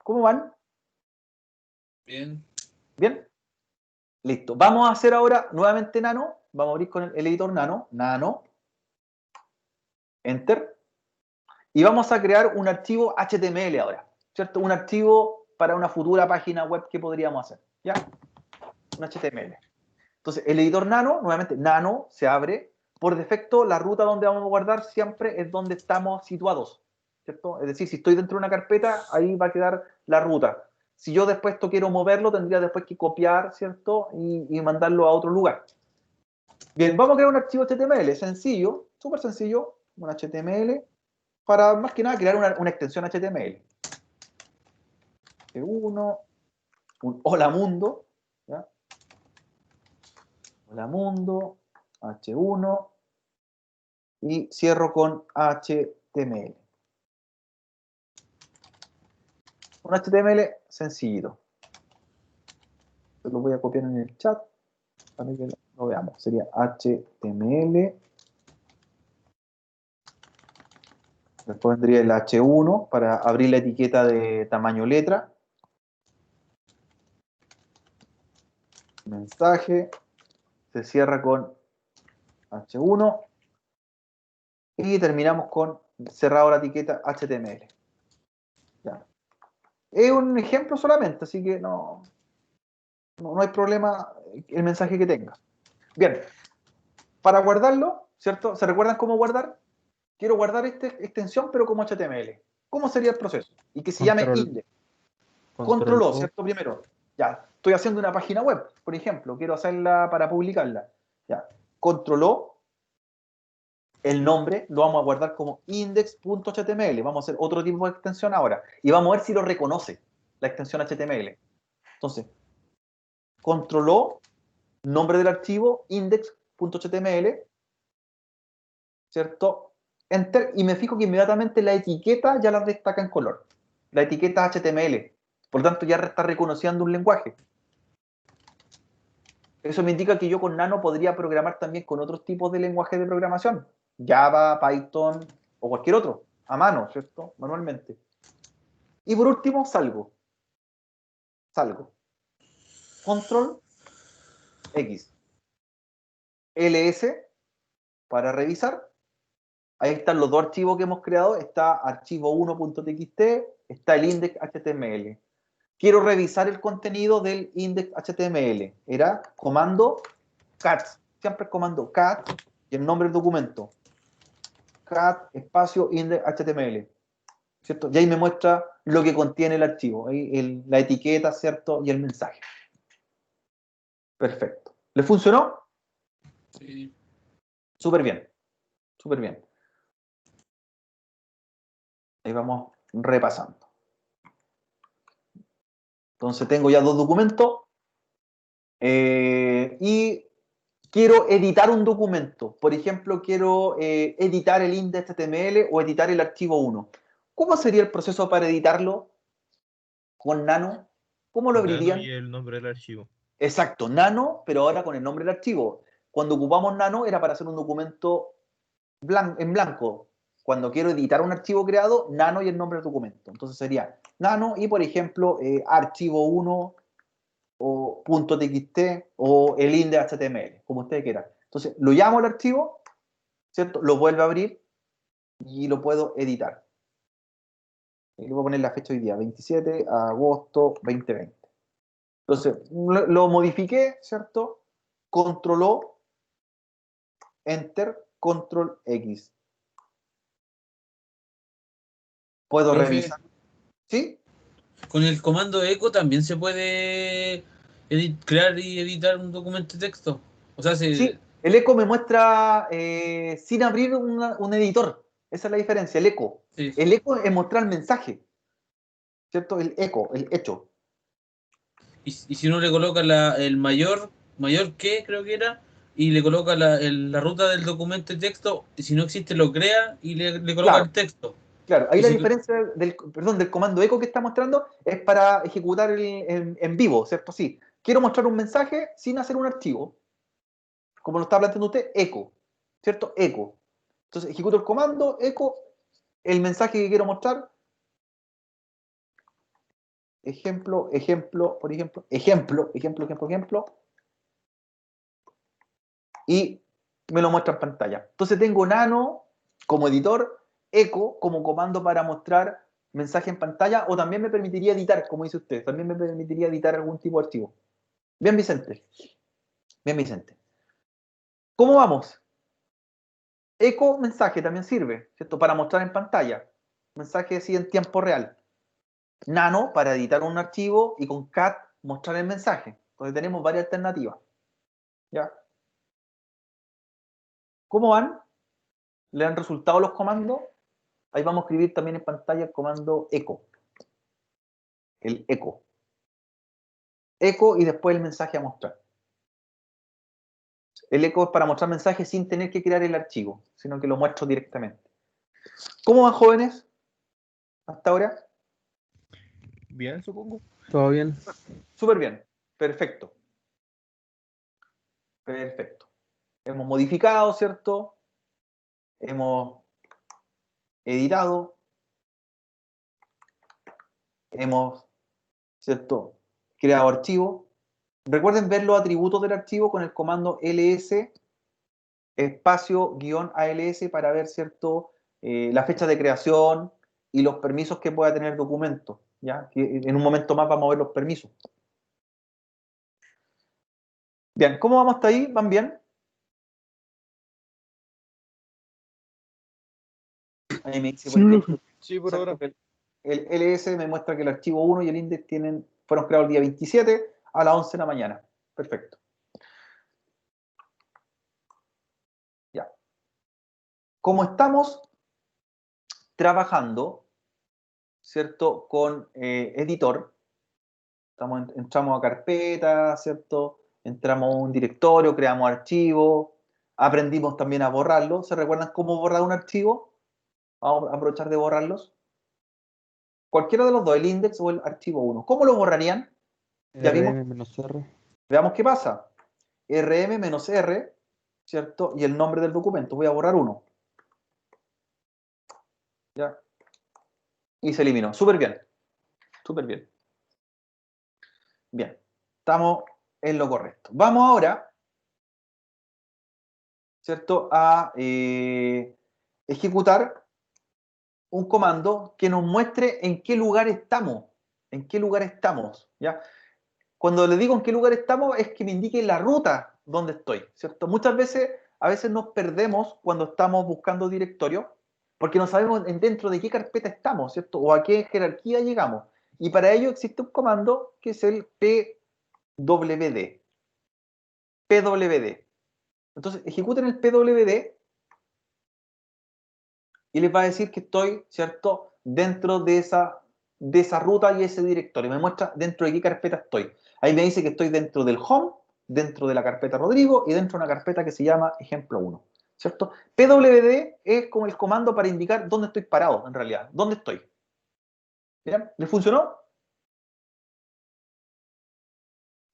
¿Cómo van? Bien. ¿Bien? Listo. Vamos a hacer ahora nuevamente Nano. Vamos a abrir con el editor Nano. Nano. Enter. Y vamos a crear un archivo HTML ahora. ¿Cierto? Un archivo para una futura página web que podríamos hacer. ¿Ya? Un HTML. Entonces, el editor Nano, nuevamente, Nano se abre. Por defecto, la ruta donde vamos a guardar siempre es donde estamos situados. ¿Cierto? Es decir, si estoy dentro de una carpeta, ahí va a quedar la ruta. Si yo después esto quiero moverlo, tendría después que copiar, ¿cierto? Y mandarlo a otro lugar. Bien, vamos a crear un archivo HTML, sencillo, súper sencillo, un HTML, para más que nada crear una extensión HTML. Uno, un hola mundo, ¿ya? Hola mundo, H1, y cierro con HTML. Un HTML sencillito. Lo voy a copiar en el chat para que lo veamos. Sería HTML. Después vendría el H1 para abrir la etiqueta de tamaño letra. Mensaje. Se cierra con H1. Y terminamos con cerrado la etiqueta HTML. Ya. Es un ejemplo solamente, así que no hay problema el mensaje que tenga. Bien. Para guardarlo, ¿cierto? ¿Se recuerdan cómo guardar? Quiero guardar esta extensión, pero como HTML. ¿Cómo sería el proceso? Y que se llame index. Control O, ¿cierto? Primero. Ya, estoy haciendo una página web, por ejemplo, quiero hacerla para publicarla. Ya, Control O, el nombre lo vamos a guardar como index.html. Vamos a hacer otro tipo de extensión ahora. Y vamos a ver si lo reconoce, la extensión HTML. Entonces, Control O, nombre del archivo, index.html, ¿cierto? Enter, y me fijo que inmediatamente la etiqueta ya la destaca en color. La etiqueta HTML. Por lo tanto, ya está reconociendo un lenguaje. Eso me indica que yo con Nano podría programar también con otros tipos de lenguajes de programación. Java, Python o cualquier otro, a mano, ¿cierto? Manualmente. Y por último, salgo. Control X. LS para revisar. Ahí están los dos archivos que hemos creado. Está archivo 1.txt, está el index.html. Quiero revisar el contenido del index.html. Era comando cat. Siempre comando cat y el nombre del documento. Cat espacio index.html. ¿Cierto? Y ahí me muestra lo que contiene el archivo. Ahí la etiqueta, ¿cierto? Y el mensaje. Perfecto. ¿Le funcionó? Sí. Súper bien. Súper bien. Ahí vamos repasando. Entonces tengo ya dos documentos y quiero editar un documento. Por ejemplo, quiero editar el index.html o editar el archivo 1. ¿Cómo sería el proceso para editarlo con Nano? ¿Cómo lo Nano abrirían? y el nombre del archivo. Exacto, Nano, pero ahora con el nombre del archivo. Cuando ocupamos Nano era para hacer un documento en blanco. Cuando quiero editar un archivo creado, Nano y el nombre del documento. Entonces sería Nano y, por ejemplo, archivo 1 o .txt o el index.html, como ustedes quieran. Entonces, lo llamo al archivo, ¿cierto? Lo vuelvo a abrir y lo puedo editar. Y le voy a poner la fecha hoy día, 27 de agosto 2020. Entonces, lo modifiqué, ¿cierto? Control O, Enter, Control X. Puedo Profe, revisar. ¿Sí? con el comando echo también se puede crear y editar un documento de texto. O sea, Sí. El eco me muestra sin abrir un editor. Esa es la diferencia, el eco. sí. El eco es mostrar el mensaje, ¿cierto? El eco, el hecho. Y si uno le coloca el mayor que creo que era, y le coloca la ruta del documento de texto, y si no existe lo crea y le coloca Claro, el texto. claro. Ahí Y la si, diferencia del comando eco que está mostrando es para ejecutar en vivo, ¿cierto? Sí. Quiero mostrar un mensaje sin hacer un archivo. Como lo está planteando usted, eco, ¿cierto? Eco. Entonces ejecuto el comando, eco, el mensaje que quiero mostrar. Ejemplo, por ejemplo. Y me lo muestra en pantalla. Entonces tengo Nano como editor, Echo como comando para mostrar mensaje en pantalla, o también me permitiría editar, como dice usted, también me permitiría editar algún tipo de archivo. Bien, Vicente. Bien, Vicente. ¿Cómo vamos? Echo mensaje también sirve, ¿cierto? Para mostrar en pantalla. Mensaje así en tiempo real. Nano para editar un archivo y con cat mostrar el mensaje. Entonces tenemos varias alternativas. ¿Ya? ¿Cómo van? ¿Le han resultado los comandos? Ahí vamos a escribir también en pantalla el comando echo. El echo. Echo y después el mensaje a mostrar. El echo es para mostrar mensajes sin tener que crear el archivo, sino que lo muestro directamente. ¿Cómo van, jóvenes? Hasta ahora. Bien, supongo. ¿Todo bien? Súper bien. Perfecto. Perfecto. Hemos modificado, ¿cierto? Hemos editado. Hemos, ¿cierto? Creado archivo. Recuerden ver los atributos del archivo con el comando ls espacio guión ALS para ver, ¿cierto? La fecha de creación y los permisos que pueda tener el documento, ¿ya? Que en un momento más vamos a ver los permisos. Bien, ¿cómo vamos hasta ahí? ¿Van bien? Ahí me dice, por ejemplo, Sí, por ahora. que el LS me muestra que el archivo 1 y el index fueron creados el día 27 a las 11 de la mañana. Perfecto. Ya. Como estamos trabajando, ¿cierto? Con editor, entramos a carpeta, ¿cierto? Entramos a un directorio, creamos archivos, aprendimos también a borrarlo. ¿Se recuerdan cómo borrar un archivo? Vamos a aprovechar de borrarlos. Cualquiera de los dos, el index o el archivo 1. ¿Cómo lo borrarían? Ya vimos. RM-R. Veamos qué pasa. RM-R, ¿cierto? Y el nombre del documento. Voy a borrar uno. ¿ya? Y se eliminó. Súper bien. Súper bien. Bien. Estamos en lo correcto. Vamos ahora, ¿cierto?, a ejecutar un comando que nos muestre en qué lugar estamos. En qué lugar estamos, ¿ya? Cuando le digo en qué lugar estamos, es que me indique la ruta donde estoy, ¿cierto? Muchas veces, a veces nos perdemos cuando estamos buscando directorio, porque no sabemos dentro de qué carpeta estamos, ¿cierto? O a qué jerarquía llegamos. Y para ello existe un comando que es el pwd. pwd. Entonces, ejecuten el pwd y les va a decir que estoy, ¿cierto?, dentro de esa ruta y ese directorio. Me muestra dentro de qué carpeta estoy. Ahí me dice que estoy dentro del home, dentro de la carpeta Rodrigo y dentro de una carpeta que se llama ejemplo 1, ¿cierto? pwd es como el comando para indicar dónde estoy parado, en realidad. ¿Dónde estoy? ¿Bien? ¿Les funcionó?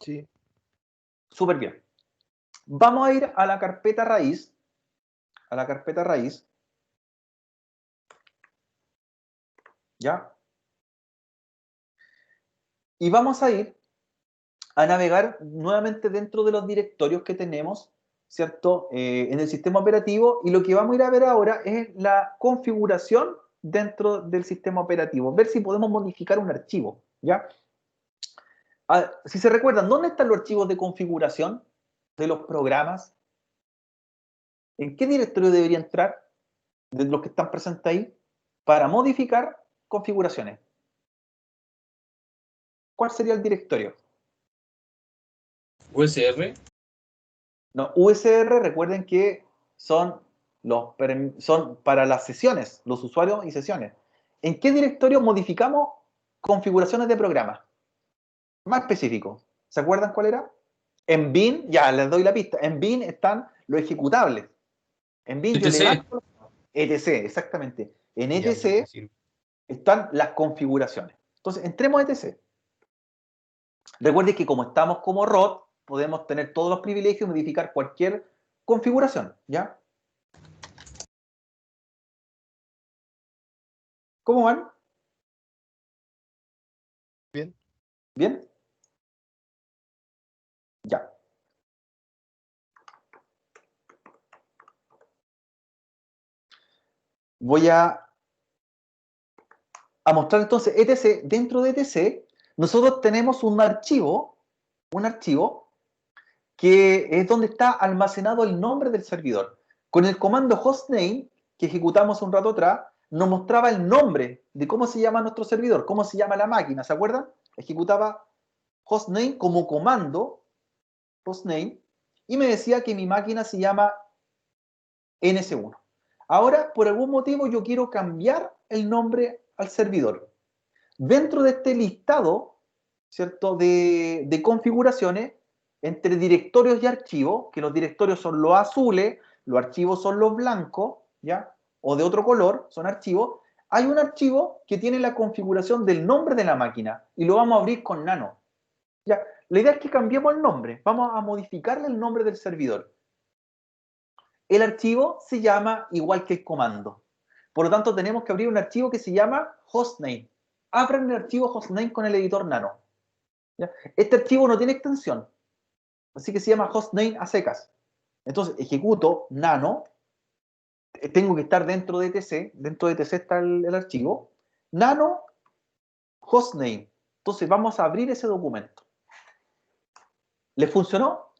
Sí. Súper bien. Vamos a ir a la carpeta raíz. A la carpeta raíz. ¿Ya? Y vamos a ir a navegar nuevamente dentro de los directorios que tenemos, ¿cierto?, en el sistema operativo, y lo que vamos a ir a ver ahora es la configuración dentro del sistema operativo, ver si podemos modificar un archivo, ¿ya? Si se recuerdan, ¿dónde están los archivos de configuración de los programas? ¿En qué directorio debería entrar de los que están presentes ahí para modificar configuraciones? ¿Cuál sería el directorio? USR. No, USR, recuerden que son para las sesiones, los usuarios y sesiones. ¿En qué directorio modificamos configuraciones de programa? Más específico. ¿Se acuerdan cuál era? En bin, ya les doy la pista. En bin están los ejecutables. En bin yo etc. levanto etc, exactamente. En Ya, etc me sirve. están las configuraciones. Entonces, entremos a etc. Recuerden que como estamos como ROT, podemos tener todos los privilegios y modificar cualquier configuración, ¿ya? ¿Cómo van? Bien. ¿Bien? Ya. Voy a mostrar entonces etc. Dentro de etc, nosotros tenemos un archivo que es donde está almacenado el nombre del servidor. Con el comando hostname, que ejecutamos un rato atrás, nos mostraba el nombre de cómo se llama nuestro servidor, cómo se llama la máquina, ¿se acuerdan? Ejecutaba hostname como comando, hostname, y me decía que mi máquina se llama NS1. Ahora, por algún motivo, yo quiero cambiar el nombre al servidor. Dentro de este listado, ¿cierto?, de configuraciones, entre directorios y archivos, que los directorios son los azules, los archivos son los blancos, ¿ya? O de otro color, son archivos. Hay un archivo que tiene la configuración del nombre de la máquina y lo vamos a abrir con nano. ¿Ya? La idea es que cambiemos el nombre. Vamos a modificarle el nombre del servidor. El archivo se llama igual que el comando. Por lo tanto, tenemos que abrir un archivo que se llama hostname. Abran el archivo hostname con el editor nano. ¿Ya? Este archivo no tiene extensión, así que se llama hostname a secas. Entonces, ejecuto nano. Tengo que estar dentro de etc. Dentro de etc está el archivo. Nano hostname. Entonces, vamos a abrir ese documento. ¿Les funcionó?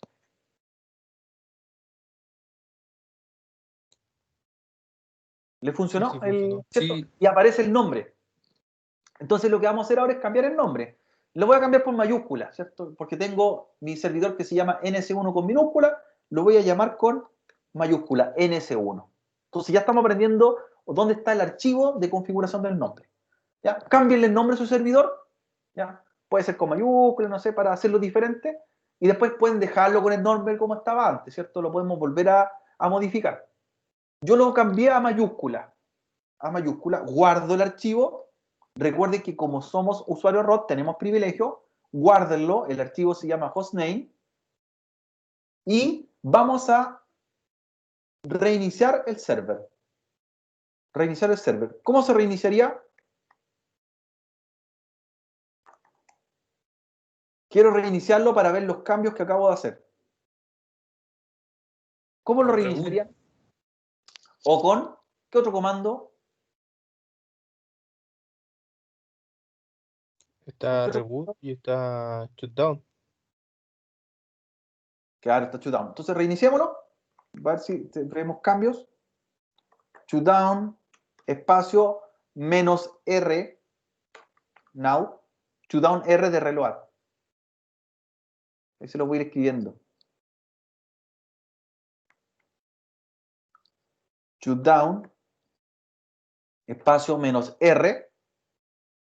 ¿Le Sí, funcionó? sí, funcionó. ¿Cierto? Sí, Y aparece el nombre. Entonces lo que vamos a hacer ahora es cambiar el nombre. Lo voy a cambiar por mayúscula, ¿cierto? Porque tengo mi servidor que se llama NS1 con minúscula, lo voy a llamar con mayúscula, NS1. Entonces ya estamos aprendiendo dónde está el archivo de configuración del nombre. ¿Ya? Cámbienle el nombre a su servidor, ¿ya? Puede ser con mayúscula, no sé, para hacerlo diferente, y después pueden dejarlo con el nombre como estaba antes, ¿cierto? Lo podemos volver a modificar. Yo lo cambié a mayúscula, guardo el archivo. Recuerden que como somos usuarios ROT, tenemos privilegio, guárdenlo, el archivo se llama hostname, y vamos a reiniciar el server. Reiniciar el server. ¿Cómo se reiniciaría? Quiero reiniciarlo para ver los cambios que acabo de hacer. ¿Cómo lo reiniciaría? O con, ¿qué otro comando? Está reboot y está shutdown. Claro, está shutdown. Entonces reiniciémoslo. A ver si vemos cambios. Shutdown, espacio, -R, now. Shutdown R de reload. Ahí se lo voy a ir escribiendo. Shutdown, espacio, -R,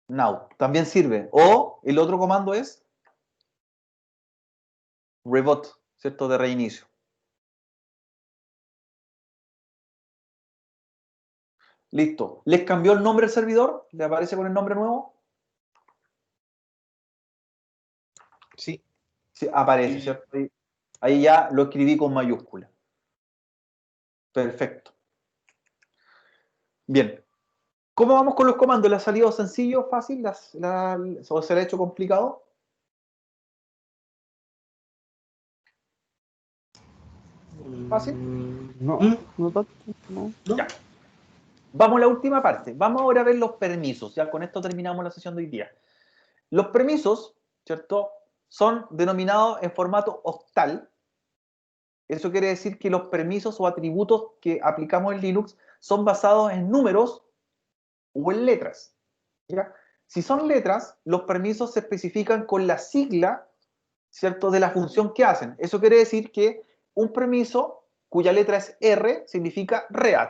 now. También sirve. O el otro comando es reboot, ¿cierto? De reinicio. Listo. ¿Les cambió el nombre del servidor? ¿Le aparece con el nombre nuevo? Sí. Sí, aparece, ¿cierto? Ahí ya lo escribí con mayúscula. Perfecto. Bien. ¿Cómo vamos con los comandos? ¿Le ha salido sencillo, fácil? ¿O se le ha hecho complicado? ¿Fácil? No, no tanto, no. Ya. Vamos a la última parte. Vamos ahora a ver los permisos. Ya con esto terminamos la sesión de hoy día. Los permisos, ¿cierto? Son denominados en formato octal. Eso quiere decir que los permisos o atributos que aplicamos en Linux son basados en números o en letras. ¿Ya? Si son letras, los permisos se especifican con la sigla, ¿cierto?, de la función que hacen. Eso quiere decir que un permiso cuya letra es R significa read.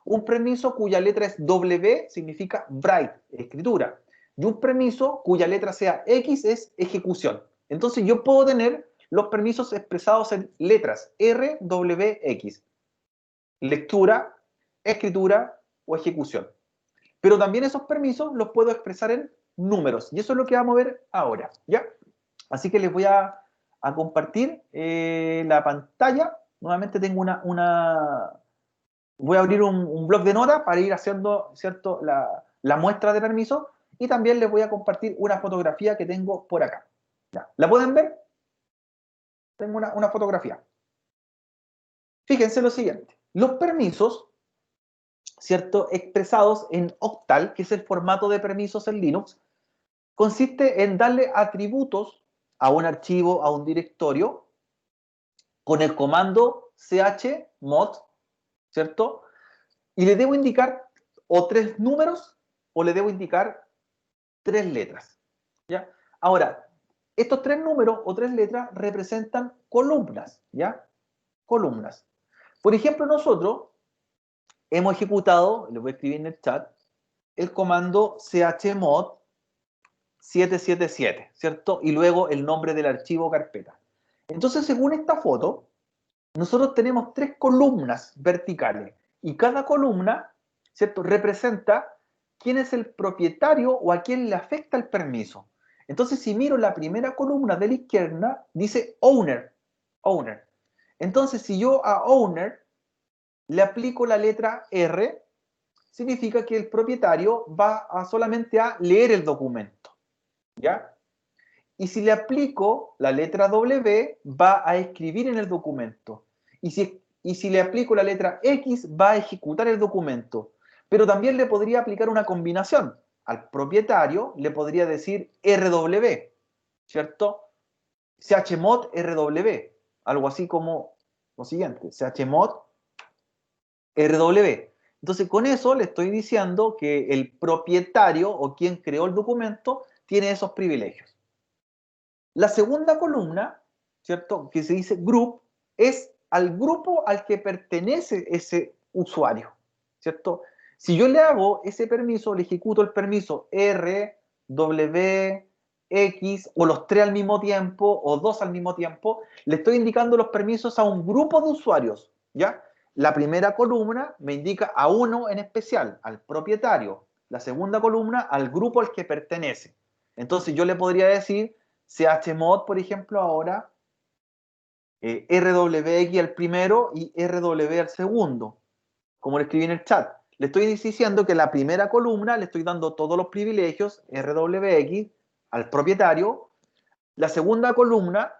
Un permiso cuya letra es W significa write, escritura. Y un permiso cuya letra sea X es ejecución. Entonces yo puedo tener los permisos expresados en letras R, W, X. Lectura, escritura o ejecución. Pero también esos permisos los puedo expresar en números. Y eso es lo que vamos a ver ahora, ¿ya? Así que les voy a compartir la pantalla. Nuevamente tengo voy a abrir un bloc de notas para ir haciendo, ¿cierto?, la muestra de permisos. Y también les voy a compartir una fotografía que tengo por acá. ¿Ya? ¿La pueden ver? Tengo una fotografía. Fíjense lo siguiente. Los permisos, ¿cierto?, expresados en octal, que es el formato de permisos en Linux, consiste en darle atributos a un archivo, a un directorio, con el comando chmod, ¿cierto? Y le debo indicar o 3 números o le debo indicar 3 letras, ¿ya? Ahora, estos 3 números o 3 letras representan columnas, ¿ya? Columnas. Por ejemplo, nosotros hemos ejecutado, les voy a escribir en el chat, el comando chmod 777, ¿cierto? Y luego el nombre del archivo o carpeta. Entonces, según esta foto, nosotros tenemos 3 columnas verticales y cada columna, ¿cierto?, representa quién es el propietario o a quién le afecta el permiso. Entonces, si miro la primera columna de la izquierda, dice owner, owner. Entonces, si yo a owner le aplico la letra R, significa que el propietario va solamente a leer el documento, ¿ya? Y si le aplico la letra W, va a escribir en el documento. Y si le aplico la letra X, va a ejecutar el documento. Pero también le podría aplicar una combinación. Al propietario le podría decir RW, ¿cierto? chmod RW. Algo así como lo siguiente, chmod RW. Entonces, con eso le estoy diciendo que el propietario o quien creó el documento tiene esos privilegios. La segunda columna, ¿cierto?, que se dice group, es al grupo al que pertenece ese usuario, ¿cierto? Si yo le hago ese permiso, le ejecuto el permiso R, W, X, o los 3 al mismo tiempo, o 2 al mismo tiempo, le estoy indicando los permisos a un grupo de usuarios, ¿ya? La primera columna me indica a uno en especial, al propietario. La segunda columna, al grupo al que pertenece. Entonces yo le podría decir chmod, por ejemplo, ahora RWX al primero y RW al segundo, como lo escribí en el chat. le estoy diciendo que la primera columna le estoy dando todos los privilegios RWX al propietario. La segunda columna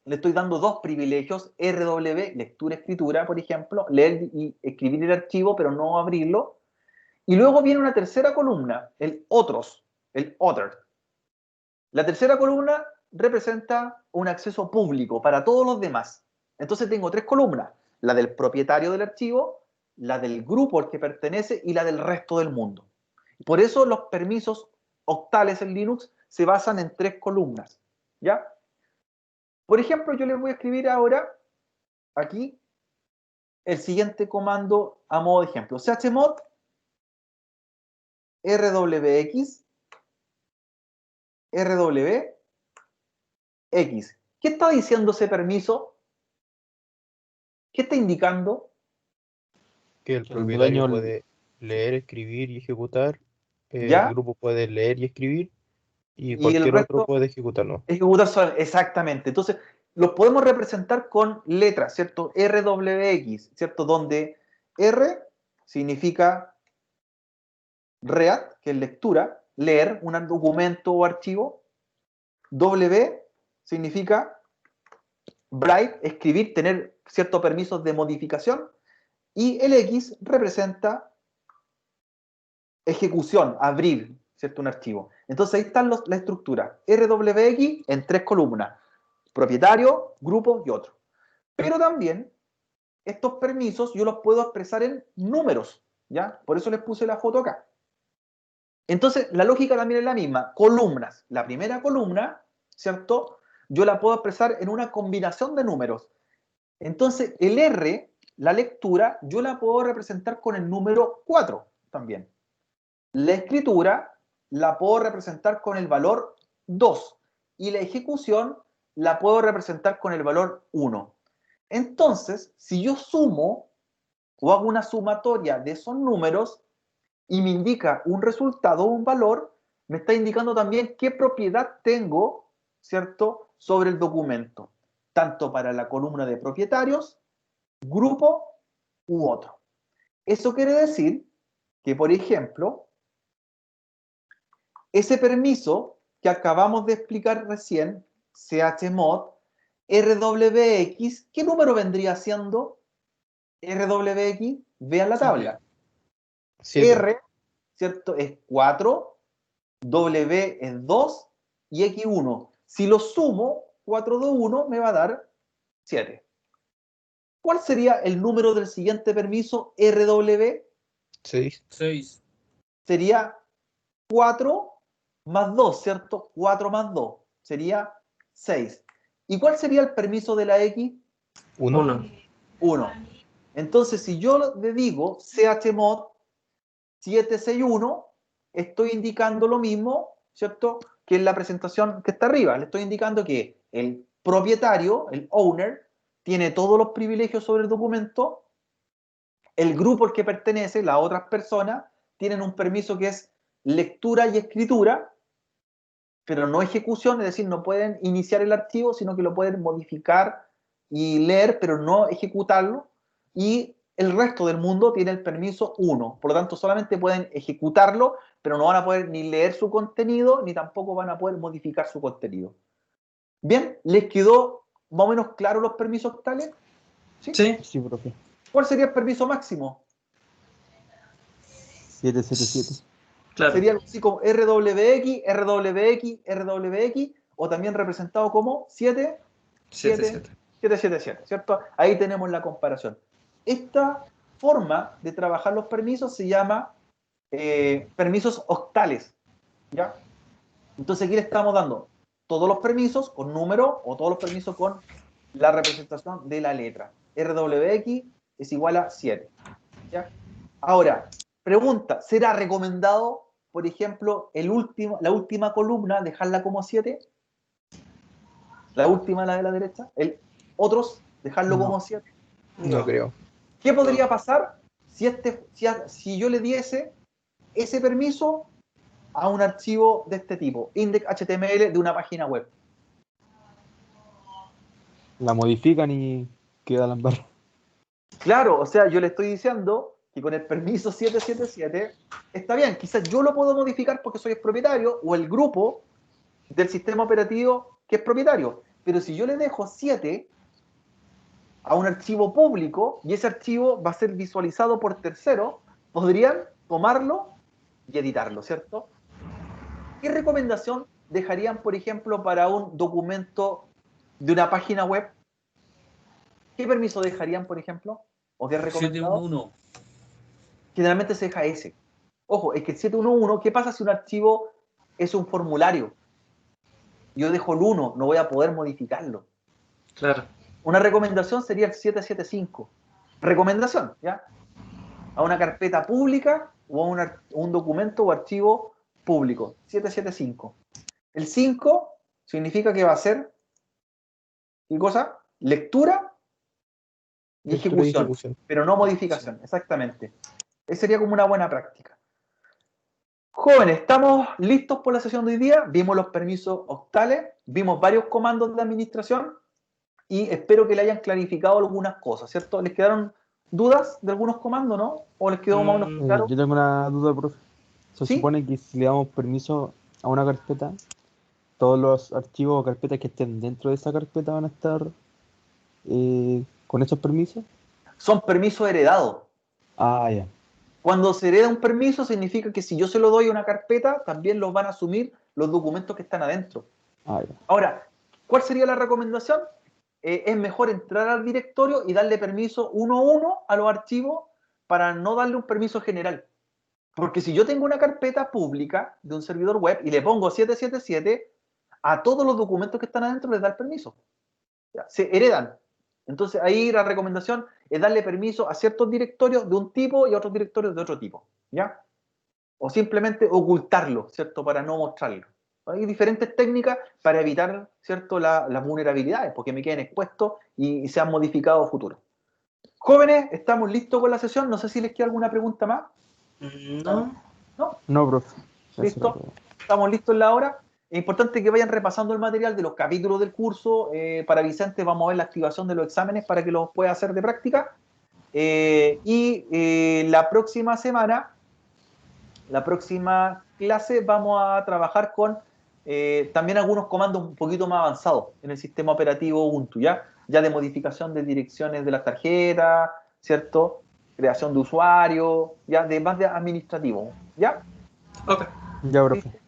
le estoy dando 2 privilegios RW, lectura, escritura, por ejemplo, leer y escribir el archivo, pero no abrirlo. Y luego viene una tercera columna, el otros, el other. La tercera columna representa un acceso público para todos los demás. Entonces tengo 3 columnas, la del propietario del archivo, la del grupo al que pertenece y la del resto del mundo. Por eso los permisos octales en Linux se basan en 3 columnas, ¿ya? Por ejemplo, yo les voy a escribir ahora, aquí, el siguiente comando a modo de ejemplo. chmod rwx rwx. ¿Qué está diciendo ese permiso? ¿Qué está indicando? Que el El propietario dueño- puede leer, escribir y ejecutar. El ¿Ya? grupo puede leer y escribir. Y Y el cualquier otro resto puede ejecutarlo. ejecutar exactamente. Entonces, los podemos representar con letras, ¿cierto? RWX, ¿cierto? Donde R significa read, que es lectura, leer un documento o archivo. W significa write, escribir, tener ciertos permisos de modificación. Y el X representa ejecución, abrir, ¿cierto? Un archivo. Entonces ahí están la estructura. RWX en 3 columnas. Propietario, grupo y otro. Pero también estos permisos yo los puedo expresar en números, ¿ya? Por eso les puse la foto acá. Entonces la lógica también es la misma. Columnas. La primera columna, ¿cierto? Yo la puedo expresar en una combinación de números. Entonces el R, la lectura, yo la puedo representar con el número 4 también. La escritura la puedo representar con el valor 2 y la ejecución la puedo representar con el valor 1. Entonces, si yo sumo o hago una sumatoria de esos números y me indica un resultado o un valor, me está indicando también qué propiedad tengo, ¿cierto?, sobre el documento, tanto para la columna de propietarios, grupo u otro. Eso quiere decir que, por ejemplo, ese permiso que acabamos de explicar recién, chmod, rwx, ¿qué número vendría siendo rwx? Vean la tabla. 7. R, ¿cierto? Es 4, W es 2 y X 1. Si lo sumo, 4, 2, 1 me va a dar 7. ¿Cuál sería el número del siguiente permiso RW? 6. 6. Sería 4 más 2, ¿cierto? 4 más 2 sería 6. ¿Y cuál sería el permiso de la X? 1. 1. Entonces, si yo le digo chmod 761, estoy indicando lo mismo, ¿cierto?, que en la presentación que está arriba. Le estoy indicando que el propietario, el owner, tiene todos los privilegios sobre el documento. El grupo al que pertenece, las otras personas, tienen un permiso que es lectura y escritura, pero no ejecución, es decir, no pueden iniciar el archivo, sino que lo pueden modificar y leer, pero no ejecutarlo. Y el resto del mundo tiene el permiso 1. Por lo tanto, solamente pueden ejecutarlo, pero no van a poder ni leer su contenido, ni tampoco van a poder modificar su contenido. Bien, ¿les quedó más o menos claro los permisos octales? Sí. Sí, profe. ¿Cuál sería el permiso máximo? 777. Claro. Sería algo así como RWX, RWX, RWX, o también representado como 7, 7, 7. 777, ¿cierto? Ahí tenemos la comparación. Esta forma de trabajar los permisos se llama permisos octales, ¿ya? Entonces aquí le estamos dando todos los permisos con número o todos los permisos con la representación de la letra. RWX es igual a 7, ¿ya? Ahora, pregunta, ¿será recomendado, por ejemplo, la última columna, dejarla como 7? La última, la de la derecha. Otros, dejarlo No. como 7. No creo. ¿Qué podría pasar si yo le diese ese permiso a un archivo de este tipo, index.html de una página web? La modifican y queda la embarrada. Claro, o sea, yo le estoy diciendo que con el permiso 777 está bien, quizás yo lo puedo modificar porque soy el propietario o el grupo del sistema operativo que es propietario, pero si yo le dejo 7 a un archivo público y ese archivo va a ser visualizado por terceros, podrían tomarlo y editarlo, ¿cierto? ¿Qué recomendación dejarían, por ejemplo, para un documento de una página web? ¿Qué permiso dejarían, por ejemplo? ¿O qué recomendado? 711. Generalmente se deja ese. Ojo, es que el 711, ¿qué pasa si un archivo es un formulario? Yo dejo el 1, no voy a poder modificarlo. Claro. Una recomendación sería el 775. Recomendación, ¿ya? A una carpeta pública o a un documento o archivo público. 775. El 5 significa que va a ser, ¿qué cosa? Lectura y Lectura y ejecución, ejecución. pero no modificación, exactamente. Esa sería como una buena práctica. Jóvenes, ¿estamos listos por la sesión de hoy día? Vimos los permisos octales, vimos varios comandos de administración y espero que le hayan clarificado algunas cosas, ¿cierto? ¿Les quedaron dudas de algunos comandos, no? ¿O les quedó más o menos claro? Yo tengo una duda, profe. Se ¿Sí? supone que si le damos permiso a una carpeta, todos los archivos o carpetas que estén dentro de esa carpeta van a estar con esos permisos. Son permisos heredados. Ah, ya. Cuando se hereda un permiso significa que si yo se lo doy a una carpeta, también los van a asumir los documentos que están adentro. Ah, ya. Ahora, ¿cuál sería la recomendación? Es mejor entrar al directorio y darle permiso uno a uno a los archivos para no darle un permiso general. Porque si yo tengo una carpeta pública de un servidor web y le pongo 777, a todos los documentos que están adentro les da el permiso. Ya, se heredan. Entonces ahí la recomendación es darle permiso a ciertos directorios de un tipo y a otros directorios de otro tipo. ¿Ya? O simplemente ocultarlo, ¿cierto? Para no mostrarlo. Hay diferentes técnicas para evitar, ¿cierto?, las vulnerabilidades, porque me queden expuestos y sean modificados a futuro. Jóvenes, estamos listos con la sesión. No sé si les queda alguna pregunta más. No. ¿No? No, profe. Eso ¿Listo? era todo. Estamos listos en la hora. Es importante que vayan repasando el material de los capítulos del curso. Para Vicente vamos a ver la activación de los exámenes para que los pueda hacer de práctica. La próxima semana, la próxima clase, vamos a trabajar con también algunos comandos un poquito más avanzados en el sistema operativo Ubuntu, ¿ya? Ya de modificación de direcciones de las tarjetas, ¿cierto? Creación de usuarios, ya de más de administrativo, ¿ya? Ok. Ya, profe.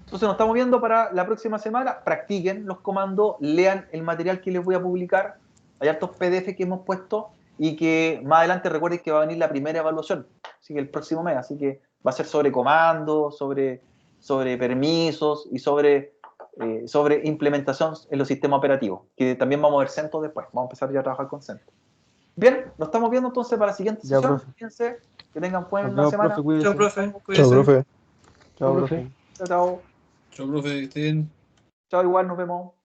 Entonces nos estamos viendo para la próxima semana. Practiquen los comandos, lean el material que les voy a publicar. Hay hartos PDF que hemos puesto y que más adelante recuerden que va a venir la primera evaluación, así que el próximo mes, así que va a ser sobre comandos, sobre permisos y sobre implementación en los sistemas operativos, que también vamos a ver CentOS después. Vamos a empezar ya a trabajar con CentOS. Bien, nos estamos viendo entonces para la siguiente Ya, sesión. profe. Fíjense, que tengan Nos buena vemos, semana. profe. Cuídese. Chao, profe. Chao, Cuídese. profe. Chao, Profe. profe. Chao, chao. Chao, profe, que estén bien. Chao, igual, nos vemos.